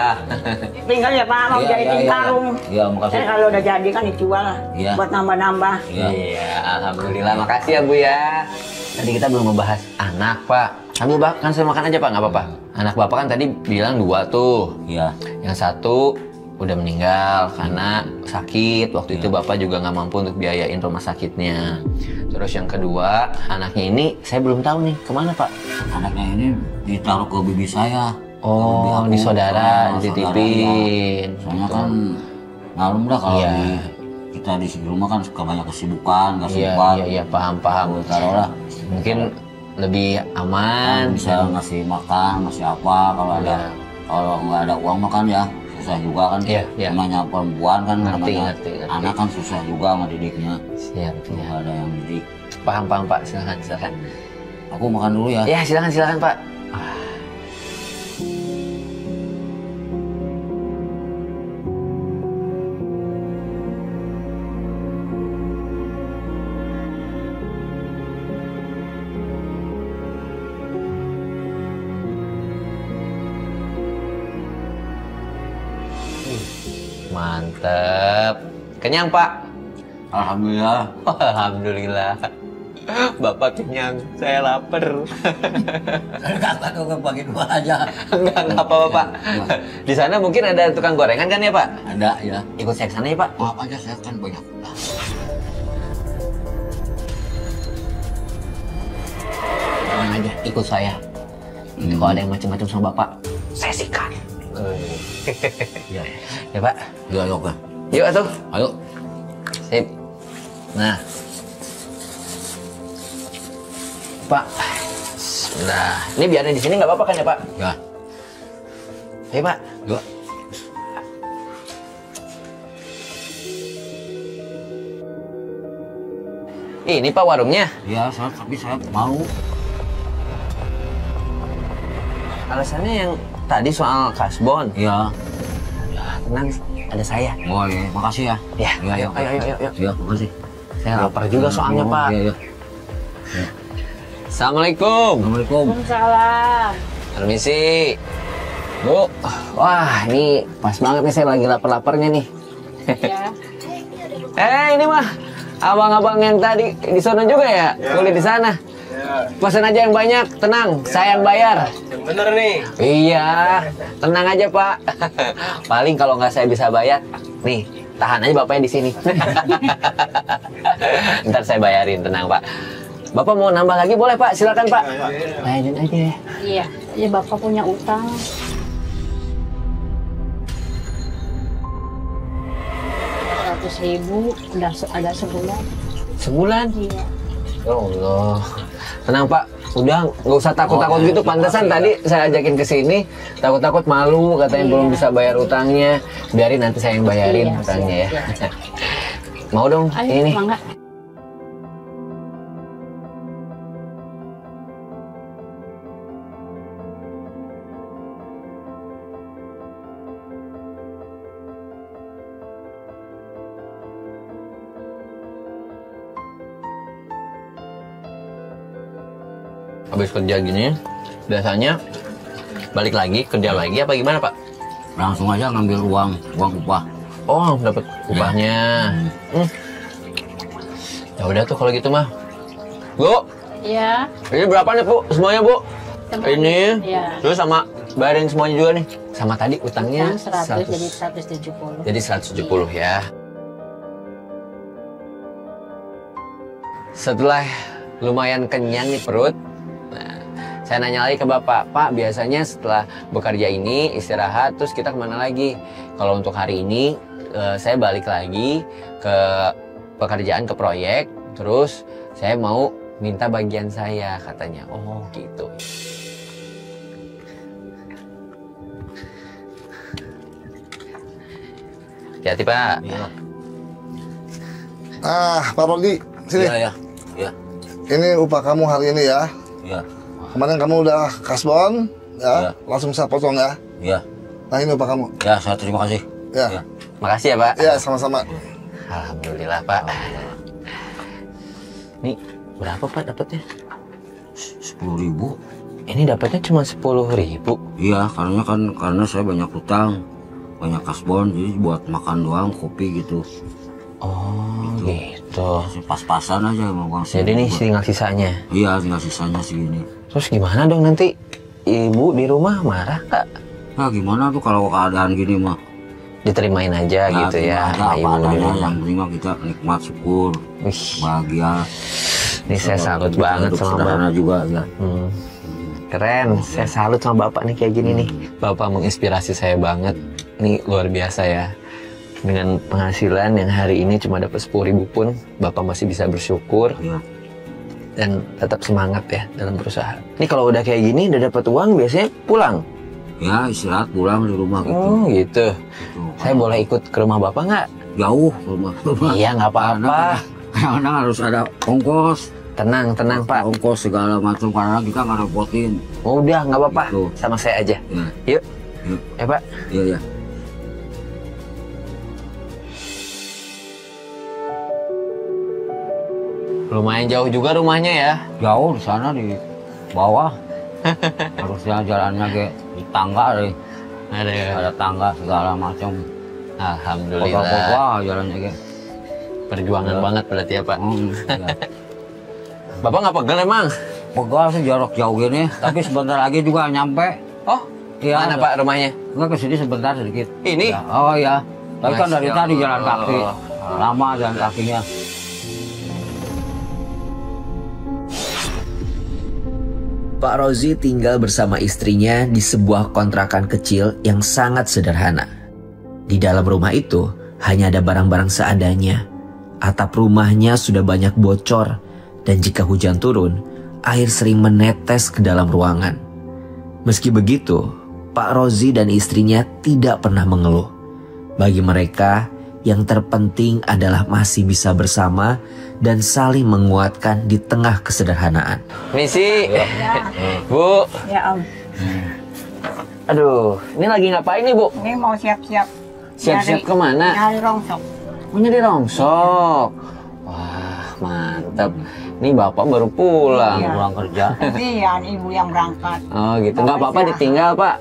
[SPEAKER 5] Tinggal ya Pak, mau
[SPEAKER 3] Iya,
[SPEAKER 5] jahitin
[SPEAKER 3] iya.
[SPEAKER 5] karung.
[SPEAKER 3] Iya, makasih.
[SPEAKER 5] Saya kalau udah jadi kan dijual
[SPEAKER 3] Iya.
[SPEAKER 5] buat nambah-nambah.
[SPEAKER 3] Iya.
[SPEAKER 2] Iya, alhamdulillah. Makasih ya Bu ya. Tadi kita belum membahas anak Pak. Sambil kan saya makan aja Pak, nggak apa-apa. Anak Bapak kan tadi bilang 2 tuh.
[SPEAKER 3] Iya.
[SPEAKER 2] Yang satu udah meninggal karena sakit. Waktu itu Bapak juga nggak mampu untuk biayain rumah sakitnya. Terus yang kedua, anaknya ini saya belum tahu nih kemana Pak.
[SPEAKER 3] Anaknya ini ditaruh ke bibi saya.
[SPEAKER 2] Oh,
[SPEAKER 3] Ke bibi
[SPEAKER 2] di
[SPEAKER 3] aku.
[SPEAKER 2] saudara,
[SPEAKER 3] Oh,
[SPEAKER 2] dititipin.
[SPEAKER 3] saudara, iya. Soalnya kan malum dah kalau
[SPEAKER 2] Iya.
[SPEAKER 3] kita di rumah kan suka banyak kesibukan, nggak
[SPEAKER 2] Iya,
[SPEAKER 3] sempat.
[SPEAKER 2] iya, paham.
[SPEAKER 3] Taruh lah.
[SPEAKER 2] Mungkin lebih aman.
[SPEAKER 3] Bisa ngasih makan, ngasih apa kalau ada.
[SPEAKER 2] Iya.
[SPEAKER 3] Kalau nggak ada uang makan ya susah juga kan.
[SPEAKER 2] Iya, iya.
[SPEAKER 3] Namanya perempuan kan,
[SPEAKER 2] Ngerti.
[SPEAKER 3] namanya anak kan susah juga ngedidiknya.
[SPEAKER 2] Siap,
[SPEAKER 3] Kalau nggak ada yang didik.
[SPEAKER 2] Paham Pak. Silakan.
[SPEAKER 3] Aku makan dulu ya.
[SPEAKER 2] Ya, silakan Pak. Mantep. Kenyang, Pak?
[SPEAKER 3] Alhamdulillah.
[SPEAKER 2] Alhamdulillah. Bapak kenyang, saya lapar.
[SPEAKER 3] Kakak tuh bagi dua aja.
[SPEAKER 2] Enggak apa-apa, Pak. Di sana mungkin ada tukang gorengan kan ya, Pak?
[SPEAKER 3] Ada ya.
[SPEAKER 2] Ikut saya ke sana ya, Pak.
[SPEAKER 3] Maaf aja saya kan banyak.
[SPEAKER 2] Tenang aja, ikut saya. Kalau ada yang macam-macam sama Bapak, saya sikat.
[SPEAKER 3] Iya.
[SPEAKER 2] Ya, Pak.
[SPEAKER 3] Iya, oke.
[SPEAKER 2] Yuk, atuh.
[SPEAKER 3] Ayo.
[SPEAKER 2] Sip. Nah. Pak. Nah, ini biarin di sini nggak apa-apa kan ya, Pak?
[SPEAKER 3] Ya.
[SPEAKER 2] Ayo, Pak.
[SPEAKER 3] Yuk.
[SPEAKER 2] Ini Pak warungnya.
[SPEAKER 3] Iya, tapi saya mau.
[SPEAKER 2] Alasannya yang tadi soal kasbon.
[SPEAKER 3] Iya.
[SPEAKER 2] Ya, tenang, ada saya.
[SPEAKER 3] Oh iya, makasih ya.
[SPEAKER 2] Ya,
[SPEAKER 3] Iya,
[SPEAKER 2] ayo.
[SPEAKER 3] Iya, makasih.
[SPEAKER 2] Saya lapar juga soalnya, Pak.
[SPEAKER 3] Iya, iya.
[SPEAKER 2] Assalamualaikum.
[SPEAKER 3] Assalamualaikum.
[SPEAKER 5] Waalaikumsalam.
[SPEAKER 2] Permisi. Bu. Wah, ini pas banget nih saya lagi lapar-laparnya nih.
[SPEAKER 5] Ya.
[SPEAKER 2] Ini mah abang-abang yang tadi di sana juga ya? Kulit di sana. Pesan aja yang banyak, tenang, saya yang bayar.
[SPEAKER 6] Bener nih.
[SPEAKER 2] Iya, tenang aja Pak. Paling kalau nggak saya bisa bayar, nih tahan aja bapaknya di sini. Ntar saya bayarin, tenang Pak. Bapak mau nambah lagi boleh Pak, silakan Pak. Bayarin aja ya.
[SPEAKER 5] Iya, ya Bapak punya utang. Rp100.000 udah ada sebulan.
[SPEAKER 2] Sebulan?
[SPEAKER 5] Iya.
[SPEAKER 2] Ya Allah. Tenang Pak, udah nggak usah takut-takut gitu. Pantesan tadi saya ajakin ke sini, takut-takut malu katanya belum bisa bayar utangnya. Biarin nanti saya yang bayarin
[SPEAKER 5] Iya,
[SPEAKER 2] utangnya ya.
[SPEAKER 5] siap,
[SPEAKER 2] Mau dong
[SPEAKER 5] Ayo,
[SPEAKER 2] ini.
[SPEAKER 5] mangga.
[SPEAKER 2] Habis kerja gini, biasanya balik lagi kerja lagi apa gimana Pak?
[SPEAKER 3] Langsung aja ngambil uang upah.
[SPEAKER 2] Oh, dapat upahnya. Ya udah tuh kalau gitu mah. Bu,
[SPEAKER 5] Ya.
[SPEAKER 2] ini berapa nih Bu? Semuanya Bu?
[SPEAKER 5] Semuanya.
[SPEAKER 2] Ini.
[SPEAKER 5] Iya.
[SPEAKER 2] Terus sama bayarin semuanya juga nih. Sama tadi utangnya
[SPEAKER 5] Yang 100 jadi 170.
[SPEAKER 2] Jadi 170 ya. Setelah lumayan kenyang nih perut, nah, saya nanya lagi ke Bapak, Pak biasanya setelah bekerja ini istirahat terus kita kemana lagi? Kalau untuk hari ini saya balik lagi ke pekerjaan, ke proyek, terus saya mau minta bagian saya katanya. Oh gitu. Hati-hati Pak.
[SPEAKER 3] Iya.
[SPEAKER 4] Pak Rodi, sini.
[SPEAKER 3] Iya. Iya.
[SPEAKER 4] Ini upah kamu hari ini ya.
[SPEAKER 3] Iya.
[SPEAKER 4] Kemarin kamu udah kasbon, ya.
[SPEAKER 3] Iya.
[SPEAKER 4] Langsung saya potong ya.
[SPEAKER 3] Iya.
[SPEAKER 4] Nah ini upah kamu.
[SPEAKER 3] Ya, saya terima kasih.
[SPEAKER 4] Ya.
[SPEAKER 3] Iya.
[SPEAKER 2] Makasih ya Pak.
[SPEAKER 4] Ya, sama-sama.
[SPEAKER 2] Alhamdulillah Pak. Ini berapa Pak dapatnya?
[SPEAKER 3] 10.000.
[SPEAKER 2] Ini dapatnya cuma 10.000.
[SPEAKER 3] Iya, karena saya banyak utang, banyak kasbon, jadi buat makan doang, kopi gitu.
[SPEAKER 2] Oh gitu.
[SPEAKER 3] Pas-pasan aja emang uang
[SPEAKER 2] Jadi nih tinggal sisanya.
[SPEAKER 3] Iya, tinggal sisanya segini.
[SPEAKER 2] Terus gimana dong nanti? Ibu di rumah marah nggak?
[SPEAKER 3] Nah, gimana tuh kalau keadaan gini mah?
[SPEAKER 2] Diterimain aja
[SPEAKER 3] Nah,
[SPEAKER 2] gitu ya.
[SPEAKER 3] gimana,
[SPEAKER 2] sama
[SPEAKER 3] apa
[SPEAKER 2] ibu di
[SPEAKER 3] adanya,
[SPEAKER 2] rumah.
[SPEAKER 3] yang penting mah kita nikmat, syukur,
[SPEAKER 2] Wih,
[SPEAKER 3] bahagia.
[SPEAKER 2] ini saya salut
[SPEAKER 3] Kita
[SPEAKER 2] banget
[SPEAKER 3] hidup
[SPEAKER 2] sama
[SPEAKER 3] sederhana
[SPEAKER 2] Bapak.
[SPEAKER 3] juga ya.
[SPEAKER 2] Keren, saya salut sama Bapak nih kayak gini nih. Bapak menginspirasi saya banget. Nih luar biasa ya. Dengan penghasilan yang hari ini cuma dapat 10.000 pun, Bapak masih bisa bersyukur
[SPEAKER 3] Iya.
[SPEAKER 2] dan tetap semangat ya dalam berusaha. Ini kalau udah kayak gini, udah dapat uang, biasanya pulang.
[SPEAKER 3] Ya, istirahat pulang di rumah gitu.
[SPEAKER 2] Oh gitu.
[SPEAKER 3] Tuh,
[SPEAKER 2] Saya boleh ikut ke rumah Bapak nggak?
[SPEAKER 3] jauh rumah.
[SPEAKER 2] Iya nggak apa-apa.
[SPEAKER 3] Kadang harus ada ongkos,
[SPEAKER 2] Tenang Pak.
[SPEAKER 3] ongkos segala macam karena kita nggak repotin.
[SPEAKER 2] Oh, udah nggak apa-apa.
[SPEAKER 3] Gitu.
[SPEAKER 2] Sama saya aja.
[SPEAKER 3] Ya,
[SPEAKER 2] Yuk.
[SPEAKER 3] Yuk.
[SPEAKER 2] Ya Pak.
[SPEAKER 3] iya ya.
[SPEAKER 2] Lumayan jauh juga rumahnya ya.
[SPEAKER 3] Jauh di sana di bawah. Harusnya jalannya kayak di tangga deh.
[SPEAKER 2] Ada ya.
[SPEAKER 3] Ada tangga segala macam.
[SPEAKER 2] Alhamdulillah.
[SPEAKER 3] Wah, jalannya kayak.
[SPEAKER 2] Perjuangan banget berarti ya Pak.
[SPEAKER 3] Iya.
[SPEAKER 2] Bapak nggak pegel emang?
[SPEAKER 3] Pegal sih jarak jauh gini, tapi sebentar lagi juga nyampe.
[SPEAKER 2] Oh,
[SPEAKER 3] Iya.
[SPEAKER 2] mana Pak rumahnya?
[SPEAKER 3] Enggak kesini sebentar sedikit.
[SPEAKER 2] Ini?
[SPEAKER 3] Ya, oh ya. Tapi kan dari
[SPEAKER 2] Masya
[SPEAKER 3] tadi jalan
[SPEAKER 2] Allah.
[SPEAKER 3] kaki. Lama jalan kakinya.
[SPEAKER 1] Pak Rozi tinggal bersama istrinya di sebuah kontrakan kecil yang sangat sederhana. Di dalam rumah itu hanya ada barang-barang seadanya. Atap rumahnya sudah banyak bocor dan jika hujan turun, air sering menetes ke dalam ruangan. Meski begitu, Pak Rozi dan istrinya tidak pernah mengeluh. Bagi mereka, yang terpenting adalah masih bisa bersama dan saling menguatkan di tengah kesederhanaan.
[SPEAKER 2] Misi, Bu.
[SPEAKER 5] Ya Om,
[SPEAKER 2] Aduh, ini lagi ngapain nih Bu?
[SPEAKER 5] ini mau siap-siap.
[SPEAKER 2] Siap-siap
[SPEAKER 5] Nyari-
[SPEAKER 2] kemana?
[SPEAKER 5] Nyari rongsok.
[SPEAKER 2] Mau nyari rongsok. Wah, mantap. Ini Bapak baru pulang.
[SPEAKER 5] Iya.
[SPEAKER 3] Pulang kerja.
[SPEAKER 5] Kasihan ibu yang berangkat.
[SPEAKER 2] Oh gitu, nggak apa-apa ditinggal Pak.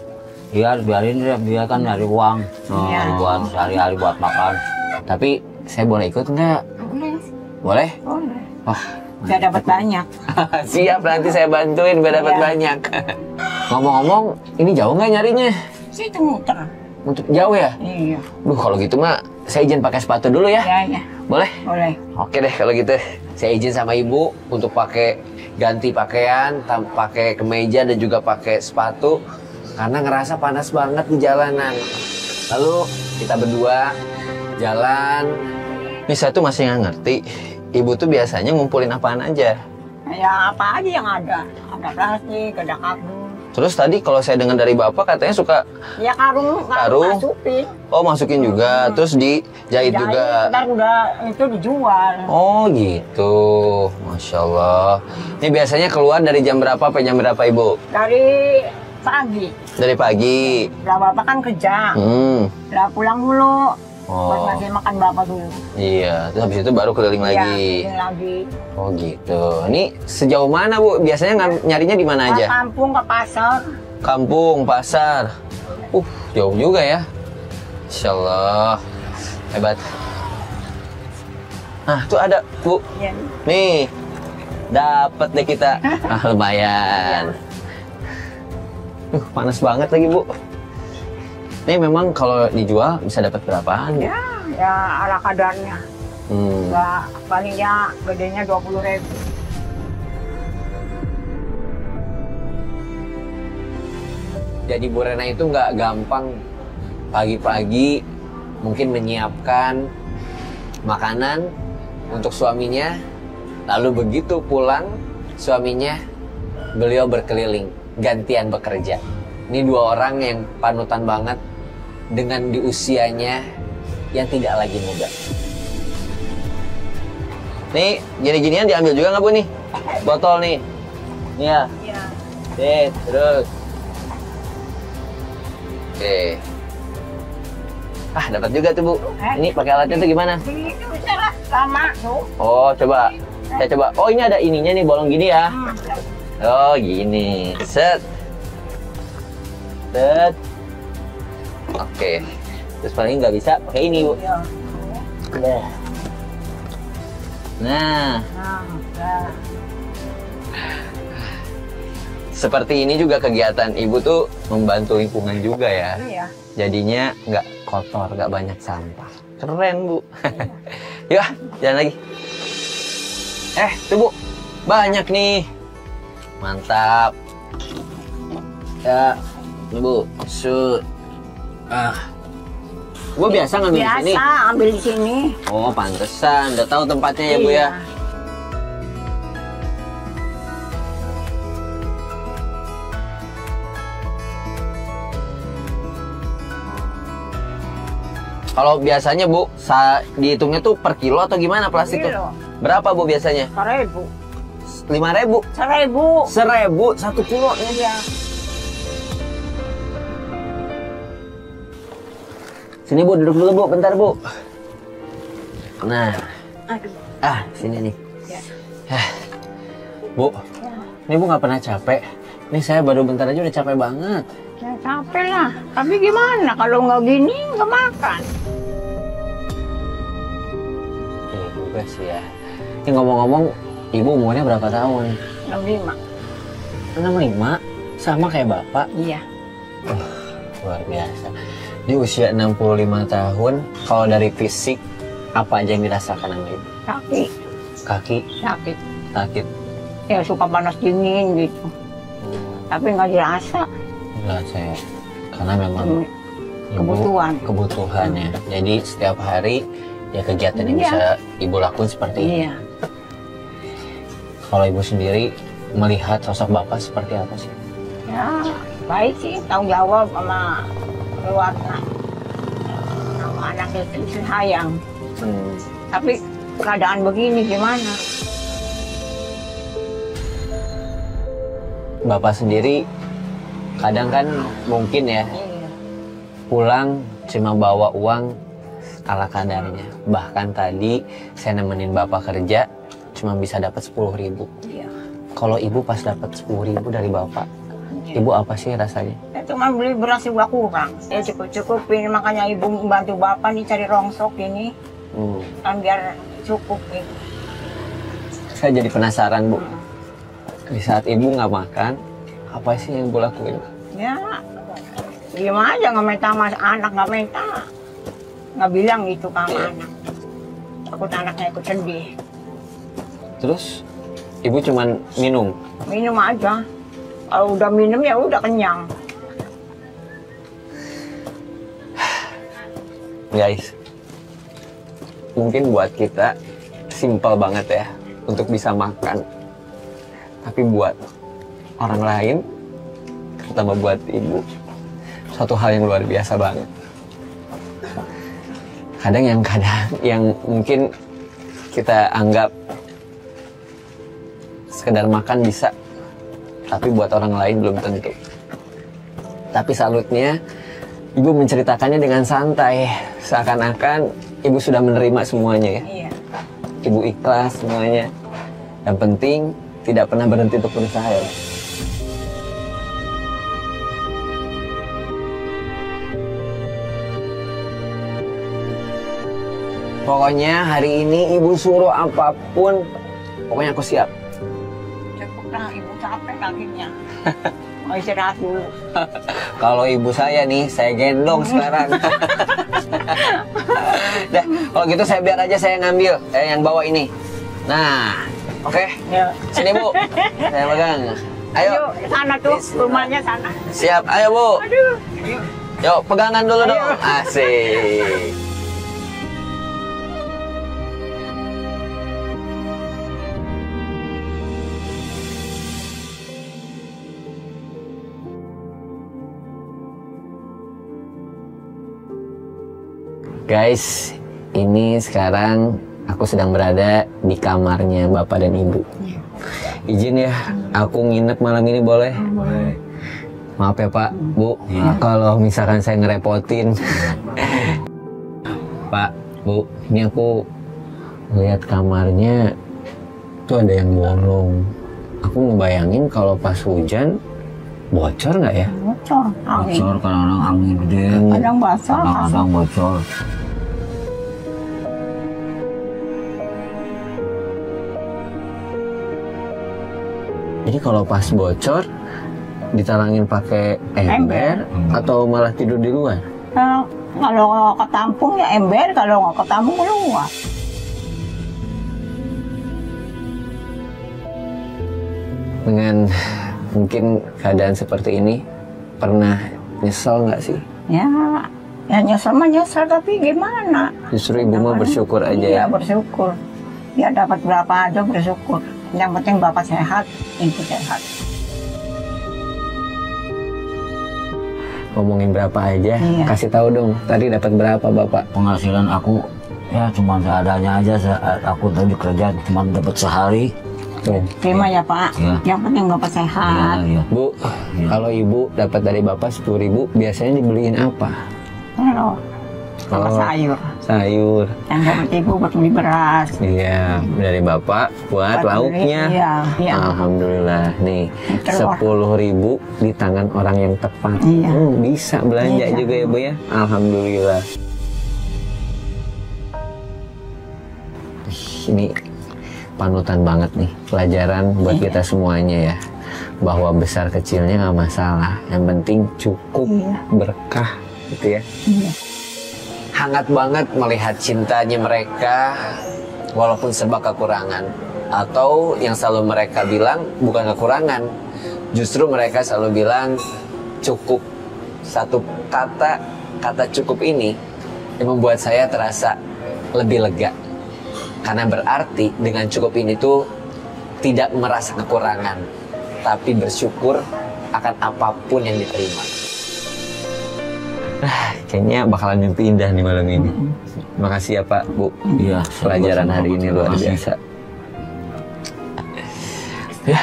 [SPEAKER 3] Iya, biarin dia kan nyari uang.
[SPEAKER 5] Iya.
[SPEAKER 3] Buat sehari-hari buat makan.
[SPEAKER 2] Tapi saya boleh ikut nggak?
[SPEAKER 5] Boleh,
[SPEAKER 2] Boleh?
[SPEAKER 5] boleh.
[SPEAKER 2] Wah,
[SPEAKER 5] Udah dapat banyak.
[SPEAKER 2] siap nanti saya bantuin biar dapat
[SPEAKER 5] Iya.
[SPEAKER 2] banyak. Ngomong-ngomong, ini jauh nggak nyarinya?
[SPEAKER 5] Situ muter.
[SPEAKER 2] Untuk jauh ya?
[SPEAKER 5] Iya.
[SPEAKER 2] Duh, kalau gitu mah saya izin pakai sepatu dulu ya.
[SPEAKER 5] Ya, ya.
[SPEAKER 2] Boleh?
[SPEAKER 5] Boleh.
[SPEAKER 2] Oke deh kalau gitu. Saya izin sama ibu untuk pakai ganti pakaian, pakai kemeja dan juga pakai sepatu karena ngerasa panas banget di jalanan. Lalu kita berdua jalan. Ini saya tuh masih nggak ngerti. Ibu tuh biasanya ngumpulin apaan aja?
[SPEAKER 5] Ya apa aja yang ada. Ada plastik, ada kardus.
[SPEAKER 2] Terus tadi kalau saya dengar dari bapak katanya suka
[SPEAKER 5] Ya karung
[SPEAKER 2] Karung?
[SPEAKER 5] masukin.
[SPEAKER 2] oh masukin juga, terus dijahit juga.
[SPEAKER 5] Ntar udah itu dijual.
[SPEAKER 2] Oh gitu, masya Allah. Ini biasanya keluar dari jam berapa sampai jam berapa ibu?
[SPEAKER 5] Dari pagi.
[SPEAKER 2] Dari pagi.
[SPEAKER 5] Lah bapak kan kerja. Lah pulang dulu. Buat
[SPEAKER 2] Oh
[SPEAKER 5] ngasih makan bapak dulu.
[SPEAKER 2] iya, terus habis itu baru keliling lagi.
[SPEAKER 5] Iya, lagi.
[SPEAKER 2] Oh gitu. Ini sejauh mana bu? Biasanya nyarinya di mana
[SPEAKER 5] Ke
[SPEAKER 2] aja?
[SPEAKER 5] kampung, ke pasar.
[SPEAKER 2] Kampung, pasar. Jauh juga ya. Insya Allah. Hebat. Nah, tuh ada, Bu.
[SPEAKER 5] Ya.
[SPEAKER 2] Nih. Dapat deh kita. Lumayan. Panas banget lagi, Bu. Ini memang kalau dijual bisa dapat berapaan, Bu?
[SPEAKER 5] Ya, ya ala kadarnya. Enggak, palingnya gedenya 20.000.
[SPEAKER 1] Jadi Bu Rena itu nggak gampang pagi-pagi mungkin menyiapkan makanan untuk suaminya. Lalu begitu pulang suaminya, beliau berkeliling, gantian bekerja. Ini dua orang yang panutan banget dengan di usianya yang tidak lagi muda.
[SPEAKER 2] Nih, gini-ginian diambil juga nggak Bu nih? Botol nih. Nih ya.
[SPEAKER 5] Iya.
[SPEAKER 2] Terus. Oke. Dapat juga tuh Bu. Ini pakai alatnya tuh gimana?
[SPEAKER 5] Ini bisa lah, sama tuh.
[SPEAKER 2] Oh, coba. Saya coba. Oh, ini ada ininya nih, bolong gini ya. Oh, gini. Set. Set. Oke. Terus paling nggak bisa pakai ini, Bu.
[SPEAKER 5] Iya.
[SPEAKER 2] Udah. Nah,
[SPEAKER 5] Nah, udah.
[SPEAKER 2] seperti ini juga kegiatan Ibu tuh membantu lingkungan juga ya.
[SPEAKER 5] Iya.
[SPEAKER 2] Jadinya nggak kotor, nggak banyak sampah. Keren, Bu. Yuk, jalan lagi. Tuh, Bu. Banyak nih. Mantap. Ya, ini, Bu. Shoot. Bu biasa ngambil di sini?
[SPEAKER 5] Biasa ambil di sini.
[SPEAKER 2] Oh, pantesan. Udah tahu tempatnya ya, Bu ya?
[SPEAKER 5] Iya.
[SPEAKER 2] Kalau biasanya, Bu, dihitungnya tuh per kilo atau gimana plastik tuh?
[SPEAKER 5] Kilo.
[SPEAKER 2] Berapa, Bu, biasanya?
[SPEAKER 5] 1.000.
[SPEAKER 2] 5.000?
[SPEAKER 5] 1.000.
[SPEAKER 2] 1.000 1 kilo.
[SPEAKER 5] Iya.
[SPEAKER 2] Sini, Bu, duduk dulu, Bu. Bentar, Bu. Nah,
[SPEAKER 5] Aduh.
[SPEAKER 2] sini nih.
[SPEAKER 5] Ya.
[SPEAKER 2] Bu, ini Bu nggak pernah capek. Nih saya baru bentar aja udah capek banget.
[SPEAKER 5] Ya capek lah. Tapi gimana kalau nggak gini nggak makan.
[SPEAKER 2] juga sih ya. Ini ngomong-ngomong, ibu umurnya berapa tahun?
[SPEAKER 5] 65.
[SPEAKER 2] 65? Sama kayak bapak?
[SPEAKER 5] Iya.
[SPEAKER 2] Luar biasa. Di usia 65 tahun, kalau dari fisik, apa aja yang dirasakan sama ibu?
[SPEAKER 5] Kaki
[SPEAKER 2] Kaki
[SPEAKER 5] sakit.
[SPEAKER 2] sakit.
[SPEAKER 5] Ya suka panas dingin gitu. Tapi nggak dirasa.
[SPEAKER 2] Enggak saya, karena memang ibu kebutuhannya. Jadi setiap hari ya kegiatan yang
[SPEAKER 5] Iya.
[SPEAKER 2] bisa ibu lakukan seperti ini.
[SPEAKER 5] Iya.
[SPEAKER 2] Kalau ibu sendiri melihat sosok bapak seperti apa sih?
[SPEAKER 5] Ya baik sih, tanggung jawab sama keluarga. Sama anak itu sayang. Tapi keadaan begini gimana?
[SPEAKER 2] Bapak sendiri kadang kan mungkin ya
[SPEAKER 5] Iya.
[SPEAKER 2] pulang cuma bawa uang ala kadarnya. Bahkan tadi saya nemenin bapak kerja cuma bisa dapat 10.000.
[SPEAKER 5] Iya.
[SPEAKER 2] Kalau ibu pas dapat 10.000 dari bapak,
[SPEAKER 5] Iya.
[SPEAKER 2] ibu apa sih rasanya?
[SPEAKER 5] Ya cuma beli beras juga kurang. Ya cukup-cukupin, makanya ibu membantu bapak nih cari rongsok ini. Kan biar cukup gitu.
[SPEAKER 2] Saya jadi penasaran bu. Di saat ibu nggak makan, apa sih yang ibu lakuin?
[SPEAKER 5] Ya, diem aja nggak minta mas anak nggak minta, nggak bilang gitu sama anak. Takut anaknya ikut sedih.
[SPEAKER 2] Terus ibu cuman minum.
[SPEAKER 5] Minum aja. Kalau udah minum ya udah kenyang.
[SPEAKER 2] Guys, mungkin buat kita simpel banget ya untuk bisa makan. Tapi buat orang lain, terutama buat ibu, suatu hal yang luar biasa banget. Kadang yang mungkin kita anggap sekedar makan bisa, tapi buat orang lain belum tentu. Tapi salutnya, ibu menceritakannya dengan santai, seakan-akan ibu sudah menerima semuanya ya.
[SPEAKER 5] Iya.
[SPEAKER 2] Ibu ikhlas semuanya. Yang penting tidak pernah berhenti untuk berusaha ya. Pokoknya hari ini ibu suruh apapun, pokoknya aku siap.
[SPEAKER 5] Cukup lah, ibu capek kakinya. Mau istirahat dulu.
[SPEAKER 2] Kalau ibu saya nih, saya gendong sekarang. Dah, kalau gitu saya biar aja saya ngambil yang bawa ini. Nah, oke.
[SPEAKER 5] Ya.
[SPEAKER 2] Sini bu, saya pegang. Ayo.
[SPEAKER 5] Ayo, sana tuh, rumahnya sana.
[SPEAKER 2] Siap, ayo bu.
[SPEAKER 5] Aduh.
[SPEAKER 2] Yuk, pegangan dulu
[SPEAKER 5] Ayo.
[SPEAKER 2] dong. Asik. Guys, ini sekarang aku sedang berada di kamarnya Bapak dan Ibu. Izin ya, aku nginep malam ini boleh?
[SPEAKER 3] Boleh.
[SPEAKER 2] Maaf ya Pak, Bu,
[SPEAKER 3] Iya.
[SPEAKER 2] kalau misalkan saya ngerepotin. Pak, Bu, ini aku lihat kamarnya tuh ada yang bolong. Aku ngebayangin kalau pas hujan bocor nggak ya?
[SPEAKER 5] Bocor, angin.
[SPEAKER 3] Bocor kadang-kadang angin gede.
[SPEAKER 5] Kadang basah.
[SPEAKER 3] Kadang-kadang bocor.
[SPEAKER 2] Jadi kalau pas bocor ditalangin pakai ember atau malah tidur di luar?
[SPEAKER 5] Nah, kalau ketampung ya ember, kalau nggak ketampung keluar.
[SPEAKER 2] Dengan mungkin keadaan seperti ini, pernah nyesel nggak sih?
[SPEAKER 5] Ya, ya nyesel mah nyesel, tapi gimana?
[SPEAKER 2] Justru ibu mah bersyukur aja
[SPEAKER 5] Iya,
[SPEAKER 2] ya.
[SPEAKER 5] bersyukur. Ya dapat berapa aja bersyukur. Yang penting bapak sehat, ibu sehat.
[SPEAKER 2] Ngomongin berapa aja,
[SPEAKER 5] Iya.
[SPEAKER 2] kasih tahu dong. Tadi dapat berapa bapak?
[SPEAKER 3] Penghasilan aku ya cuma seadanya aja. Aku tadi kerja cuma dapat sehari.
[SPEAKER 2] Tuh.
[SPEAKER 5] Terima ya Pak.
[SPEAKER 3] Iya.
[SPEAKER 5] Yang penting bapak sehat.
[SPEAKER 3] Iya.
[SPEAKER 2] Bu, kalau ibu dapat dari bapak 10.000, biasanya dibeliin apa?
[SPEAKER 5] Kalau sama
[SPEAKER 2] Oh.
[SPEAKER 5] sayur.
[SPEAKER 2] Sayur.
[SPEAKER 5] Yang dapat ibu buat beli beras.
[SPEAKER 2] Iya, dari bapak buat
[SPEAKER 5] Buat
[SPEAKER 2] lauknya.
[SPEAKER 5] beli, iya, iya.
[SPEAKER 2] Alhamdulillah nih,
[SPEAKER 5] Telur.
[SPEAKER 2] 10.000 di tangan orang yang tepat.
[SPEAKER 5] Iya.
[SPEAKER 2] Bisa belanja
[SPEAKER 5] Bisa.
[SPEAKER 2] juga ya bu ya. Alhamdulillah. Ini panutan banget nih, pelajaran buat kita semuanya ya, bahwa besar kecilnya nggak masalah, yang penting cukup berkah gitu ya. Hangat banget melihat cintanya mereka walaupun serba kekurangan, atau yang selalu mereka bilang bukan kekurangan, justru mereka selalu bilang cukup. Satu kata cukup ini yang membuat saya terasa lebih lega, karena berarti dengan cukup ini tuh tidak merasa kekurangan, tapi bersyukur akan apapun yang diterima. Kayaknya bakalan mimpi indah nih malam ini. Makasih ya Pak, Bu.
[SPEAKER 3] Iya,
[SPEAKER 2] Pelajaran hari ini luar biasa. Ya,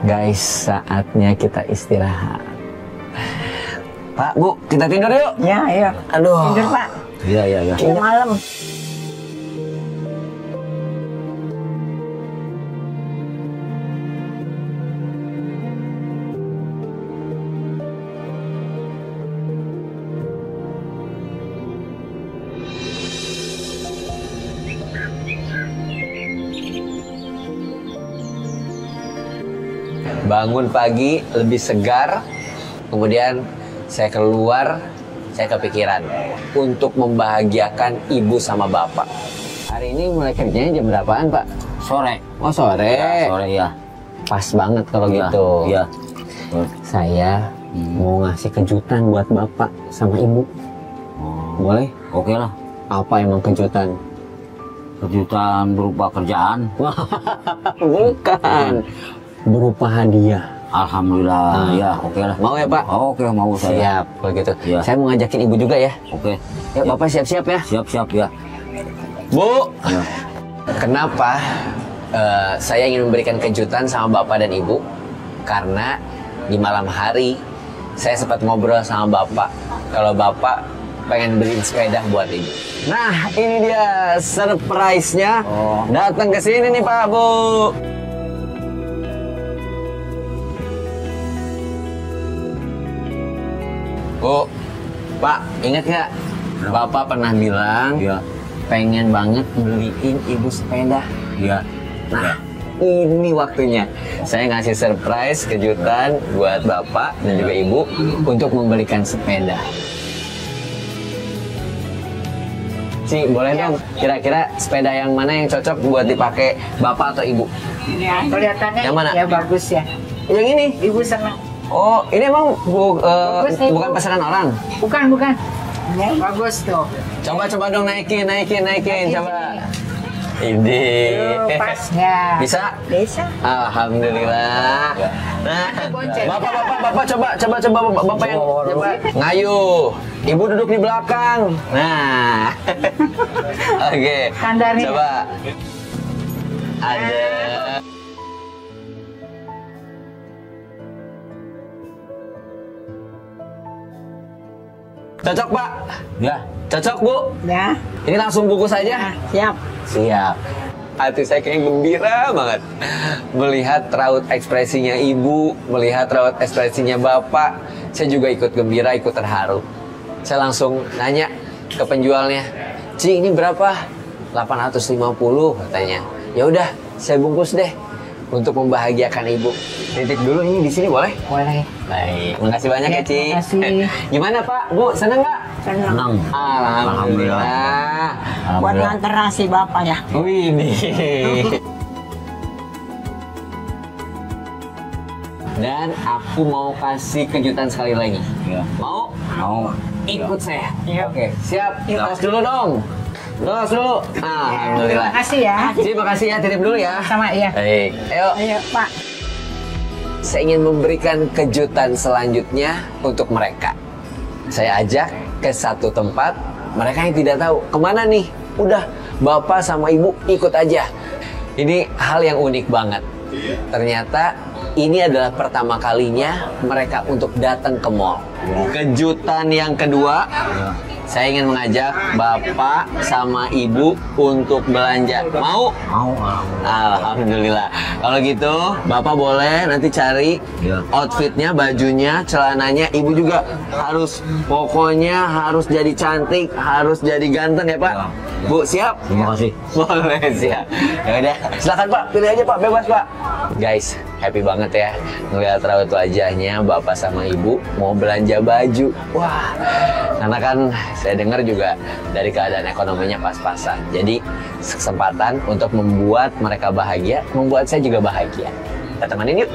[SPEAKER 2] guys, saatnya kita istirahat. Pak, Bu, kita tidur yuk.
[SPEAKER 5] Ya, iya.
[SPEAKER 2] Aduh.
[SPEAKER 5] Tidur, Pak.
[SPEAKER 3] Iya, iya, iya.
[SPEAKER 5] Udah malam.
[SPEAKER 2] Bangun pagi lebih segar, kemudian saya keluar, saya kepikiran untuk membahagiakan ibu sama bapak. Hari ini mulai kerjanya jam berapaan, Pak?
[SPEAKER 3] Sore.
[SPEAKER 2] Oh, sore.
[SPEAKER 3] Ya, sore ya.
[SPEAKER 2] Pas banget kalau
[SPEAKER 3] Iya,
[SPEAKER 2] gitu.
[SPEAKER 3] Iya.
[SPEAKER 2] Saya mau ngasih kejutan buat bapak sama ibu. Boleh?
[SPEAKER 3] Oke lah.
[SPEAKER 2] Apa emang kejutan?
[SPEAKER 3] Kejutan berupa kerjaan.
[SPEAKER 2] Bukan. Berupa hadiah.
[SPEAKER 3] Alhamdulillah. Ya, oke lah.
[SPEAKER 2] Mau ya, Pak?
[SPEAKER 3] Oke, mau saya.
[SPEAKER 2] Siap, kalau gitu.
[SPEAKER 3] Iya.
[SPEAKER 2] Saya mau ngajakin ibu juga ya.
[SPEAKER 3] Oke.
[SPEAKER 2] Ya, Bapak siap-siap ya.
[SPEAKER 3] Siap-siap ya.
[SPEAKER 2] Bu,
[SPEAKER 3] Ya.
[SPEAKER 2] kenapa saya ingin memberikan kejutan sama Bapak dan Ibu? Karena di malam hari saya sempat ngobrol sama Bapak kalau Bapak pengen beliin sepeda buat Ibu. Nah, ini dia surprise-nya.
[SPEAKER 3] Oh.
[SPEAKER 2] Datang ke sini nih Pak, Bu. Bu, Pak, ingat nggak? Bapak pernah bilang
[SPEAKER 3] Iya.
[SPEAKER 2] pengen banget beliin ibu sepeda.
[SPEAKER 3] Iya.
[SPEAKER 2] Nah, ini waktunya. Saya ngasih surprise kejutan buat bapak dan juga ibu untuk membelikan sepeda. Ci, boleh dong kira-kira sepeda yang mana yang cocok buat dipakai bapak atau ibu?
[SPEAKER 5] Ya, kelihatannya
[SPEAKER 2] Yang mana?
[SPEAKER 5] ya bagus ya.
[SPEAKER 2] Yang ini?
[SPEAKER 5] Ibu senang.
[SPEAKER 2] Oh, ini emang
[SPEAKER 5] Bagus nih,
[SPEAKER 2] bukan
[SPEAKER 5] Bu.
[SPEAKER 2] pesanan orang?
[SPEAKER 5] Bukan. Ya, bagus tuh.
[SPEAKER 2] Coba dong naikin, coba. Ini.
[SPEAKER 5] Tuh, pas ya.
[SPEAKER 2] Bisa?
[SPEAKER 5] Bisa.
[SPEAKER 2] Alhamdulillah. Nah,
[SPEAKER 5] Bonceng.
[SPEAKER 2] bapak coba bapak yang coba ngayuh. Ibu duduk di belakang. Nah, oke.
[SPEAKER 5] Standarnya.
[SPEAKER 2] Coba. Ada. Cocok Pak?
[SPEAKER 3] Ya.
[SPEAKER 2] Cocok Bu?
[SPEAKER 5] Ya.
[SPEAKER 2] Ini langsung bungkus aja?
[SPEAKER 5] Siap.
[SPEAKER 2] Siap. Hati saya kayak gembira banget melihat raut ekspresinya ibu, melihat raut ekspresinya bapak. Saya juga ikut gembira, ikut terharu. Saya langsung nanya ke penjualnya, "Ci, ini berapa?" 850 katanya. Ya udah, saya bungkus deh untuk membahagiakan ibu. Titip dulu ini di sini boleh?
[SPEAKER 5] Boleh.
[SPEAKER 2] Baik, makasih banyak ya, Ci.
[SPEAKER 5] Terima kasih.
[SPEAKER 2] Gimana Pak, Bu, seneng nggak?
[SPEAKER 5] Senang.
[SPEAKER 2] Alhamdulillah.
[SPEAKER 5] Buat nganter nasi bapak ya.
[SPEAKER 2] Wih nih. Dan aku mau kasih kejutan sekali lagi.
[SPEAKER 3] Ya.
[SPEAKER 2] Mau?
[SPEAKER 3] Mau.
[SPEAKER 2] Ikut saya.
[SPEAKER 5] Iya.
[SPEAKER 2] Oke, siap. Tos dulu dong. Tos dulu. Alhamdulillah.
[SPEAKER 5] Terima kasih ya.
[SPEAKER 2] Terima kasih ya, titip dulu ya.
[SPEAKER 5] Sama ya.
[SPEAKER 2] Baik. Ayo.
[SPEAKER 5] Ayo, Pak.
[SPEAKER 2] Saya ingin memberikan kejutan selanjutnya untuk mereka. Saya ajak ke satu tempat, mereka yang tidak tahu kemana nih. Udah, bapak sama ibu ikut aja. Ini hal yang unik banget. Ternyata ini adalah pertama kalinya mereka untuk datang ke mall. Kejutan yang kedua, saya ingin mengajak Bapak sama Ibu untuk belanja. Mau?
[SPEAKER 3] Mau.
[SPEAKER 2] Alhamdulillah. Kalau gitu, Bapak boleh nanti cari outfitnya, bajunya, celananya. Ibu juga harus, pokoknya harus jadi cantik, harus jadi ganteng ya Pak. Bu, siap?
[SPEAKER 3] Terima kasih.
[SPEAKER 2] Boleh, siap. Ya udah, silakan Pak, pilih aja Pak, bebas Pak. Guys, happy banget ya ngeliat raut wajahnya Bapak sama Ibu mau belanja baju. Wah, karena kan saya dengar juga dari keadaan ekonominya pas-pasan. Jadi kesempatan untuk membuat mereka bahagia, membuat saya juga bahagia. Kita temanin yuk.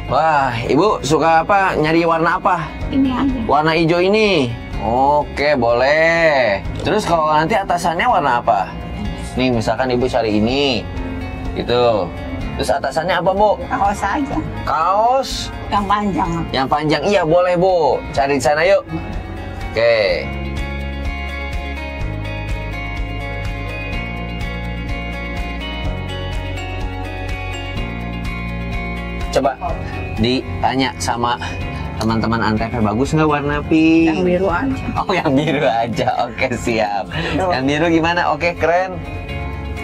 [SPEAKER 2] Wah, Ibu suka apa? Nyari warna apa?
[SPEAKER 5] Ini aja.
[SPEAKER 2] Warna hijau ini. Oke, boleh. Terus kalau nanti atasannya warna apa? Nih, misalkan Ibu cari ini. Gitu. Terus atasannya apa, Bu?
[SPEAKER 5] Kaos aja.
[SPEAKER 2] Kaos
[SPEAKER 5] Yang panjang.
[SPEAKER 2] yang panjang. Iya, boleh, Bu. Cari di sana yuk. Oke. Coba ditanya sama teman-teman Antv, bagus nggak warna pink?
[SPEAKER 5] Yang biru aja.
[SPEAKER 2] Oh, yang biru aja. Oke, siap. Yang biru gimana? Oke, keren.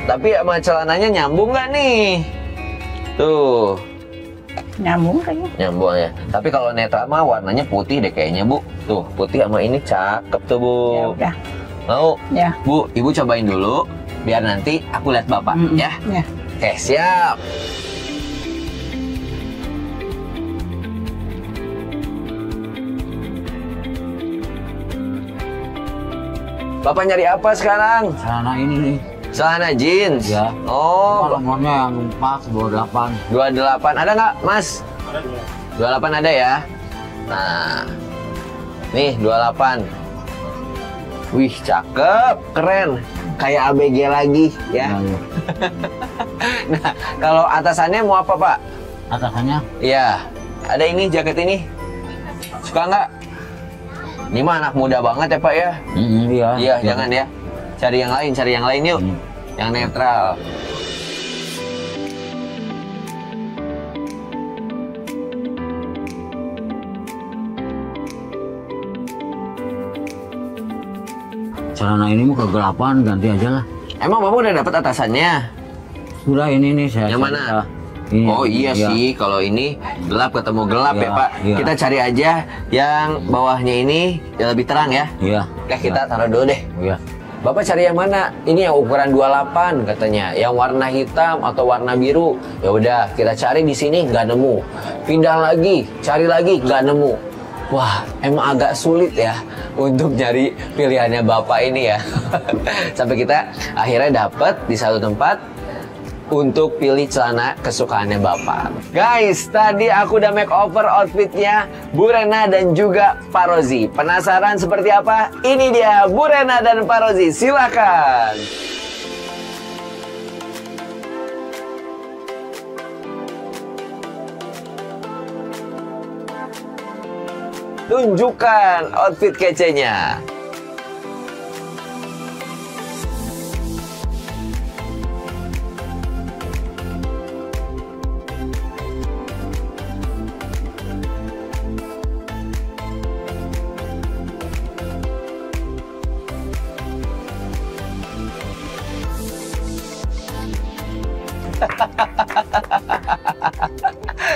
[SPEAKER 2] Tapi sama celananya nyambung nggak nih? Tuh,
[SPEAKER 5] Nyambung kayaknya.
[SPEAKER 2] nyambung ya. Tapi kalau netral mah warnanya putih deh kayaknya, Bu. Tuh, putih sama ini cakep tuh, Bu.
[SPEAKER 5] Ya udah.
[SPEAKER 2] Mau?
[SPEAKER 5] Ya.
[SPEAKER 2] Bu, Ibu cobain dulu. Biar nanti aku lihat Bapak, ya.
[SPEAKER 5] Ya.
[SPEAKER 2] Oke, siap. Bapak nyari apa sekarang?
[SPEAKER 3] Celana ini nih.
[SPEAKER 2] Celana jeans?
[SPEAKER 3] Ya.
[SPEAKER 2] Oh,
[SPEAKER 3] Nomornya yang pas 28.
[SPEAKER 2] 28. Ada nggak, Mas? 28 ada ya? Nah, nih 28. Wih, cakep, keren. Kayak ABG lagi, ya.
[SPEAKER 3] Ya.
[SPEAKER 2] Nah, kalau atasannya mau apa, Pak?
[SPEAKER 3] Atasannya
[SPEAKER 2] Iya, ada ini, jaket ini. Suka nggak? Ini mah anak muda banget ya, Pak ya?
[SPEAKER 3] iya.
[SPEAKER 2] Iya, jangan ya. Cari yang lain yuk. Yang netral.
[SPEAKER 3] Celana ini mau kegelapan, ganti aja lah.
[SPEAKER 2] Emang Bapak udah dapat atasannya?
[SPEAKER 3] Sudah ini nih saya.
[SPEAKER 2] Yang mana?
[SPEAKER 3] Ini,
[SPEAKER 2] Oh iya sih, kalau ini gelap ketemu gelap ya
[SPEAKER 3] Iya,
[SPEAKER 2] Pak.
[SPEAKER 3] iya.
[SPEAKER 2] Kita cari aja yang bawahnya ini yang lebih terang ya.
[SPEAKER 3] Iya.
[SPEAKER 2] Oke, kita taruh dulu deh.
[SPEAKER 3] Iya.
[SPEAKER 2] Bapak cari yang mana? Ini yang ukuran 28 katanya. Yang warna hitam atau warna biru. Ya udah, kita cari di sini nggak nemu. Pindah lagi, cari lagi nggak nemu. Wah, emang agak sulit ya untuk nyari pilihannya Bapak ini ya. Sampai kita akhirnya dapat di satu tempat untuk pilih celana kesukaannya Bapak. Guys, tadi aku udah make over outfitnya Bu Rena dan juga Pak Rozi. Penasaran seperti apa? Ini dia Bu Rena dan Pak Rozi. Silakan. Tunjukkan outfit kecenya.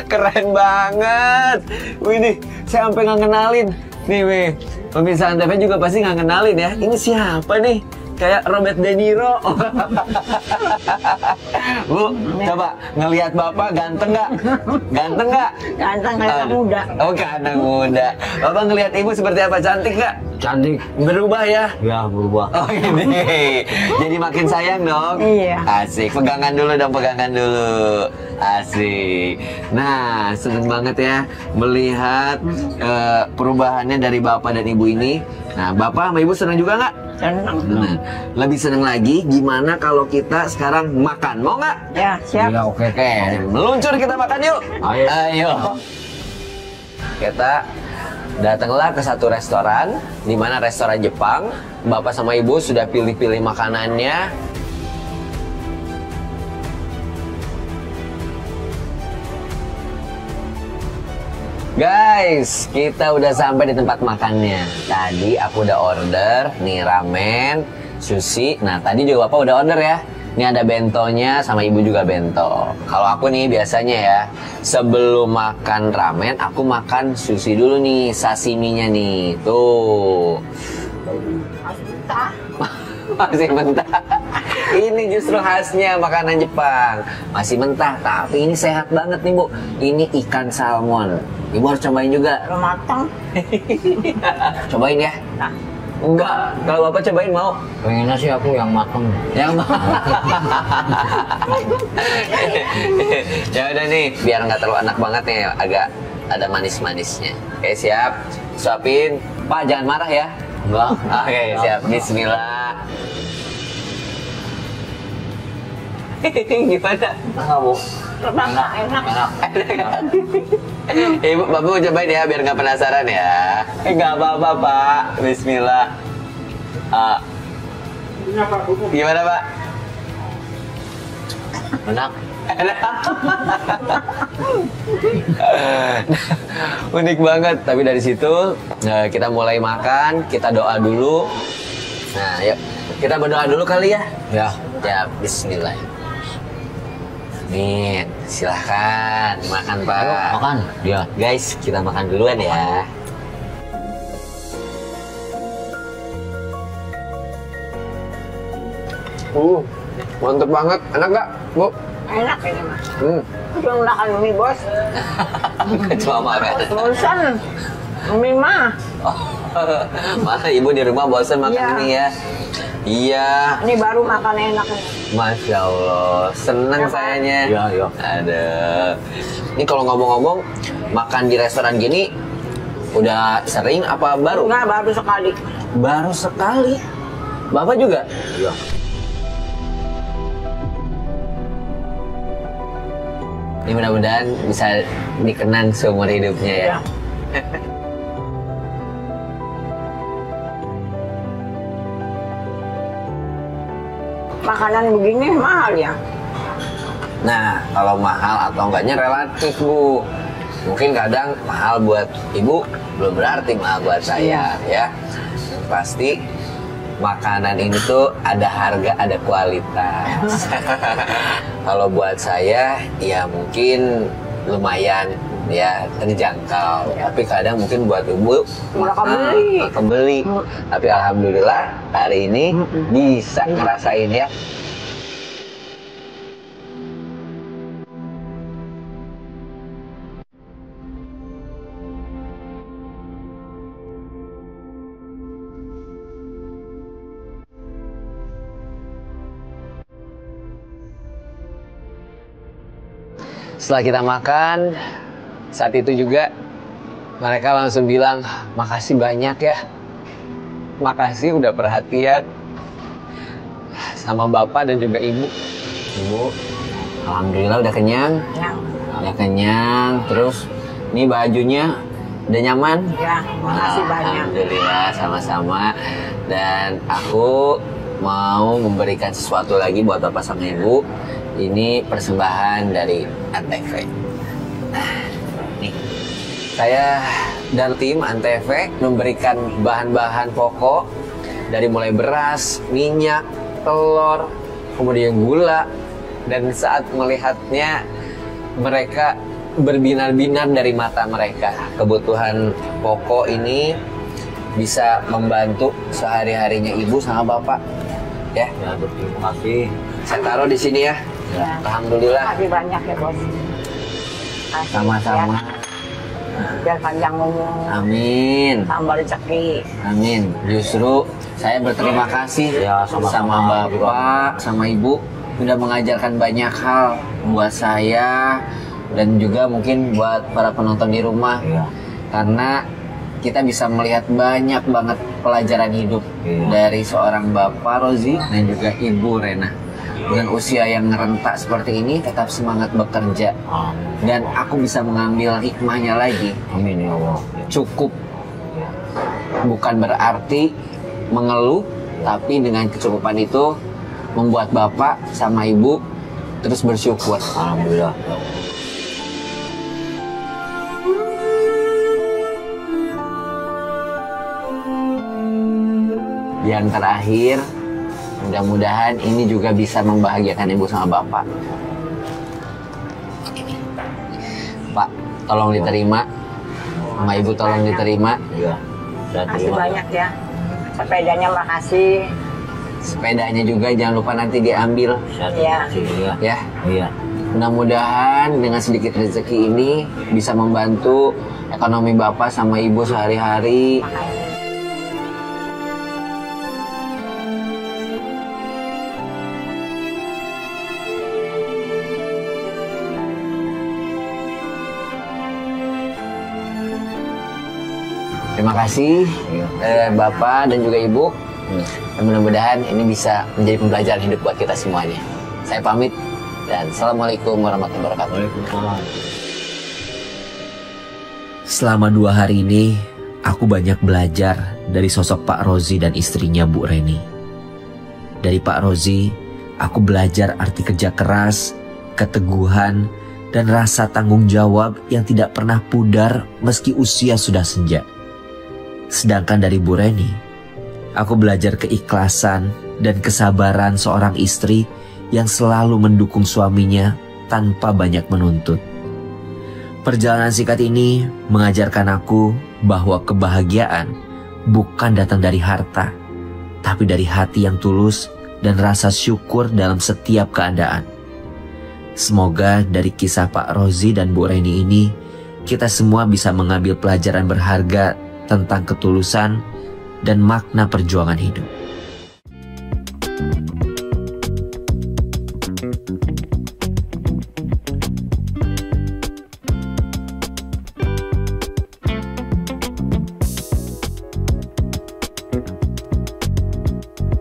[SPEAKER 2] Keren banget. Wih nih, saya sampai nggak kenalin. Nih, wih. Pemirsa Antv juga pasti nggak kenalin ya. Ini siapa nih? Kayak Robert De Niro. Bu, coba ngelihat Bapak ganteng nggak? Ganteng nggak?
[SPEAKER 5] Ganteng kayak muda.
[SPEAKER 2] Oh, anak muda. Bapak ngelihat Ibu seperti apa? Cantik nggak?
[SPEAKER 3] Cantik.
[SPEAKER 2] Berubah ya?
[SPEAKER 3] Ya, berubah.
[SPEAKER 2] Oh ini, jadi makin sayang dong.
[SPEAKER 5] Iya.
[SPEAKER 2] Asik, pegangan dulu dong, pegangan dulu. Asik. Nah, seneng banget ya melihat perubahannya dari Bapak dan Ibu ini. Nah, Bapak sama Ibu seneng juga nggak?
[SPEAKER 5] Senang.
[SPEAKER 2] Nah, lebih seneng lagi gimana kalau kita sekarang makan? Mau nggak?
[SPEAKER 5] Ya, siap.
[SPEAKER 3] Ya, oke.
[SPEAKER 2] Oke, meluncur kita makan yuk.
[SPEAKER 3] Ayo.
[SPEAKER 2] Ayo. Kita datanglah ke satu restoran, di mana restoran Jepang. Bapak sama Ibu sudah pilih-pilih makanannya. Guys, kita udah sampai di tempat makannya. Tadi aku udah order nih ramen, sushi. Nah, tadi juga Bapak udah order ya. Ini ada bentonya sama Ibu juga bento. Kalau aku nih biasanya ya, sebelum makan ramen, aku makan sushi dulu nih, sashiminya nih. Tuh. Masih mentah. Ini justru khasnya makanan Jepang. Masih mentah, tapi ini sehat banget nih Bu. Ini ikan salmon. Ibu harus cobain juga.
[SPEAKER 5] Belum matang.
[SPEAKER 2] Cobain ya.
[SPEAKER 5] Nah,
[SPEAKER 2] Enggak, kalau Bapak cobain mau.
[SPEAKER 3] Pengennya sih aku yang mateng.
[SPEAKER 2] Yang ya udah nih, biar nggak terlalu enak banget nih, agak ada manis-manisnya. Oke, siap. Suapin. Pak, jangan marah ya.
[SPEAKER 3] Enggak.
[SPEAKER 2] Oke, siap. Bismillah. Gimana?
[SPEAKER 3] Enggak, Bu.
[SPEAKER 5] enak, enak.
[SPEAKER 2] Ibu, Bapak mau cobain ya, biar nggak penasaran ya. Nggak apa-apa, Pak. Bismillah. Gimana, Pak?
[SPEAKER 3] Enak.
[SPEAKER 2] Unik banget. Tapi dari situ kita mulai makan, kita doa dulu. Nah, yuk kita berdoa dulu kali ya.
[SPEAKER 3] Ya.
[SPEAKER 2] Ya, Bismillah. Nih, silahkan makan Pak.
[SPEAKER 3] Ayo, makan. Ya.
[SPEAKER 2] Guys, kita makan duluan ya. Mantep banget. Enak nggak, Bu?
[SPEAKER 5] Enak ini mas.
[SPEAKER 2] Hmm.
[SPEAKER 5] Cuma makan mie bos.
[SPEAKER 2] Cuma makan.
[SPEAKER 5] Bosan. Mie mah.
[SPEAKER 2] Masa Ibu di rumah bosan makan
[SPEAKER 5] Iya.
[SPEAKER 2] ini ya? Iya.
[SPEAKER 5] Ini baru makan enak ini.
[SPEAKER 2] Masya Allah, seneng
[SPEAKER 5] Ya, Pak.
[SPEAKER 2] sayanya.
[SPEAKER 3] Iya, iya.
[SPEAKER 2] Ada. Ini kalau ngomong-ngomong, makan di restoran gini udah sering apa baru?
[SPEAKER 5] Enggak, baru sekali.
[SPEAKER 2] Baru sekali. Bapak juga?
[SPEAKER 3] Iya.
[SPEAKER 2] Ini mudah-mudahan bisa dikenang seumur hidupnya ya.
[SPEAKER 5] Ya. Makanan begini mahal ya.
[SPEAKER 2] Nah, kalau mahal atau enggaknya relatif, Bu. Mungkin kadang mahal buat Ibu, belum berarti mahal buat saya, ya. Pasti makanan ini tuh ada harga, ada kualitas. Kalau buat saya, ya mungkin lumayan ya terjangkau. Tapi kadang mungkin buat Ibu
[SPEAKER 5] Nggak kebeli.
[SPEAKER 2] nggak kebeli. Tapi alhamdulillah hari ini bisa ngerasain ya. Setelah kita makan, saat itu juga mereka langsung bilang, makasih banyak ya. Makasih udah perhatian sama Bapak dan juga Ibu. Ibu, alhamdulillah udah kenyang.
[SPEAKER 5] Yang
[SPEAKER 2] Udah kenyang, terus ini bajunya udah nyaman.
[SPEAKER 5] ya, makasih banyak.
[SPEAKER 2] Alhamdulillah, sama-sama. Dan aku mau memberikan sesuatu lagi buat Bapak sama Ibu. Ini persembahan dari Antv. Nah, nih. Saya dan tim Antv memberikan bahan-bahan pokok dari mulai beras, minyak, telur, kemudian gula. Dan saat melihatnya, mereka berbinar-binar dari mata mereka. Kebutuhan pokok ini bisa membantu sehari-harinya Ibu sama Bapak. Ya,
[SPEAKER 3] Ya, terima kasih.
[SPEAKER 2] saya taruh di sini ya.
[SPEAKER 5] Ya.
[SPEAKER 2] Alhamdulillah.
[SPEAKER 5] Makasih banyak ya bos. Makasih,
[SPEAKER 2] Sama-sama.
[SPEAKER 5] ya. Biar panjang umur,
[SPEAKER 2] Amin.
[SPEAKER 5] tambah rezeki.
[SPEAKER 2] Amin. Justru saya berterima kasih
[SPEAKER 3] Ya,
[SPEAKER 2] sama
[SPEAKER 3] sama-sama
[SPEAKER 2] Bapak, sama Ibu sudah mengajarkan banyak hal buat saya dan juga mungkin buat para penonton di rumah.
[SPEAKER 3] Iya.
[SPEAKER 2] Karena kita bisa melihat banyak banget pelajaran hidup
[SPEAKER 3] Iya.
[SPEAKER 2] dari seorang Bapak Rozi dan juga Ibu Rena. Dengan usia yang rentak seperti ini tetap semangat bekerja.
[SPEAKER 3] Amin.
[SPEAKER 2] Dan aku bisa mengambil hikmahnya lagi.
[SPEAKER 3] Amin ya Allah.
[SPEAKER 2] Cukup bukan berarti mengeluh, tapi dengan kecukupan itu membuat Bapak sama Ibu terus bersyukur.
[SPEAKER 3] Alhamdulillah.
[SPEAKER 2] Yang terakhir, mudah-mudahan ini juga bisa membahagiakan ibu sama bapak. Pak, tolong diterima. Sama ibu tolong diterima.
[SPEAKER 3] Iya. Saya
[SPEAKER 5] Makasih
[SPEAKER 3] terima.
[SPEAKER 5] banyak ya. Sepedanya makasih.
[SPEAKER 2] Sepedanya juga jangan lupa nanti diambil.
[SPEAKER 3] Saya
[SPEAKER 5] Iya.
[SPEAKER 3] terima kasih, iya.
[SPEAKER 2] Ya,
[SPEAKER 3] Iya.
[SPEAKER 2] mudah-mudahan dengan sedikit rezeki ini bisa membantu ekonomi bapak sama ibu sehari-hari. Terima kasih Bapak dan juga Ibu. Dan mudah-mudahan ini bisa menjadi pembelajaran hidup buat kita semuanya. Saya pamit dan Assalamualaikum warahmatullahi wabarakatuh.
[SPEAKER 3] Waalaikumsalam.
[SPEAKER 1] Selama 2 hari ini, aku banyak belajar dari sosok Pak Rozi dan istrinya Bu Reni. Dari Pak Rozi, aku belajar arti kerja keras, keteguhan, dan rasa tanggung jawab yang tidak pernah pudar meski usia sudah senja. Sedangkan dari Bu Reni, aku belajar keikhlasan dan kesabaran seorang istri yang selalu mendukung suaminya tanpa banyak menuntut. Perjalanan singkat ini mengajarkan aku bahwa kebahagiaan bukan datang dari harta, tapi dari hati yang tulus dan rasa syukur dalam setiap keadaan. Semoga dari kisah Pak Rozi dan Bu Reni ini, kita semua bisa mengambil pelajaran berharga tentang ketulusan dan makna perjuangan hidup.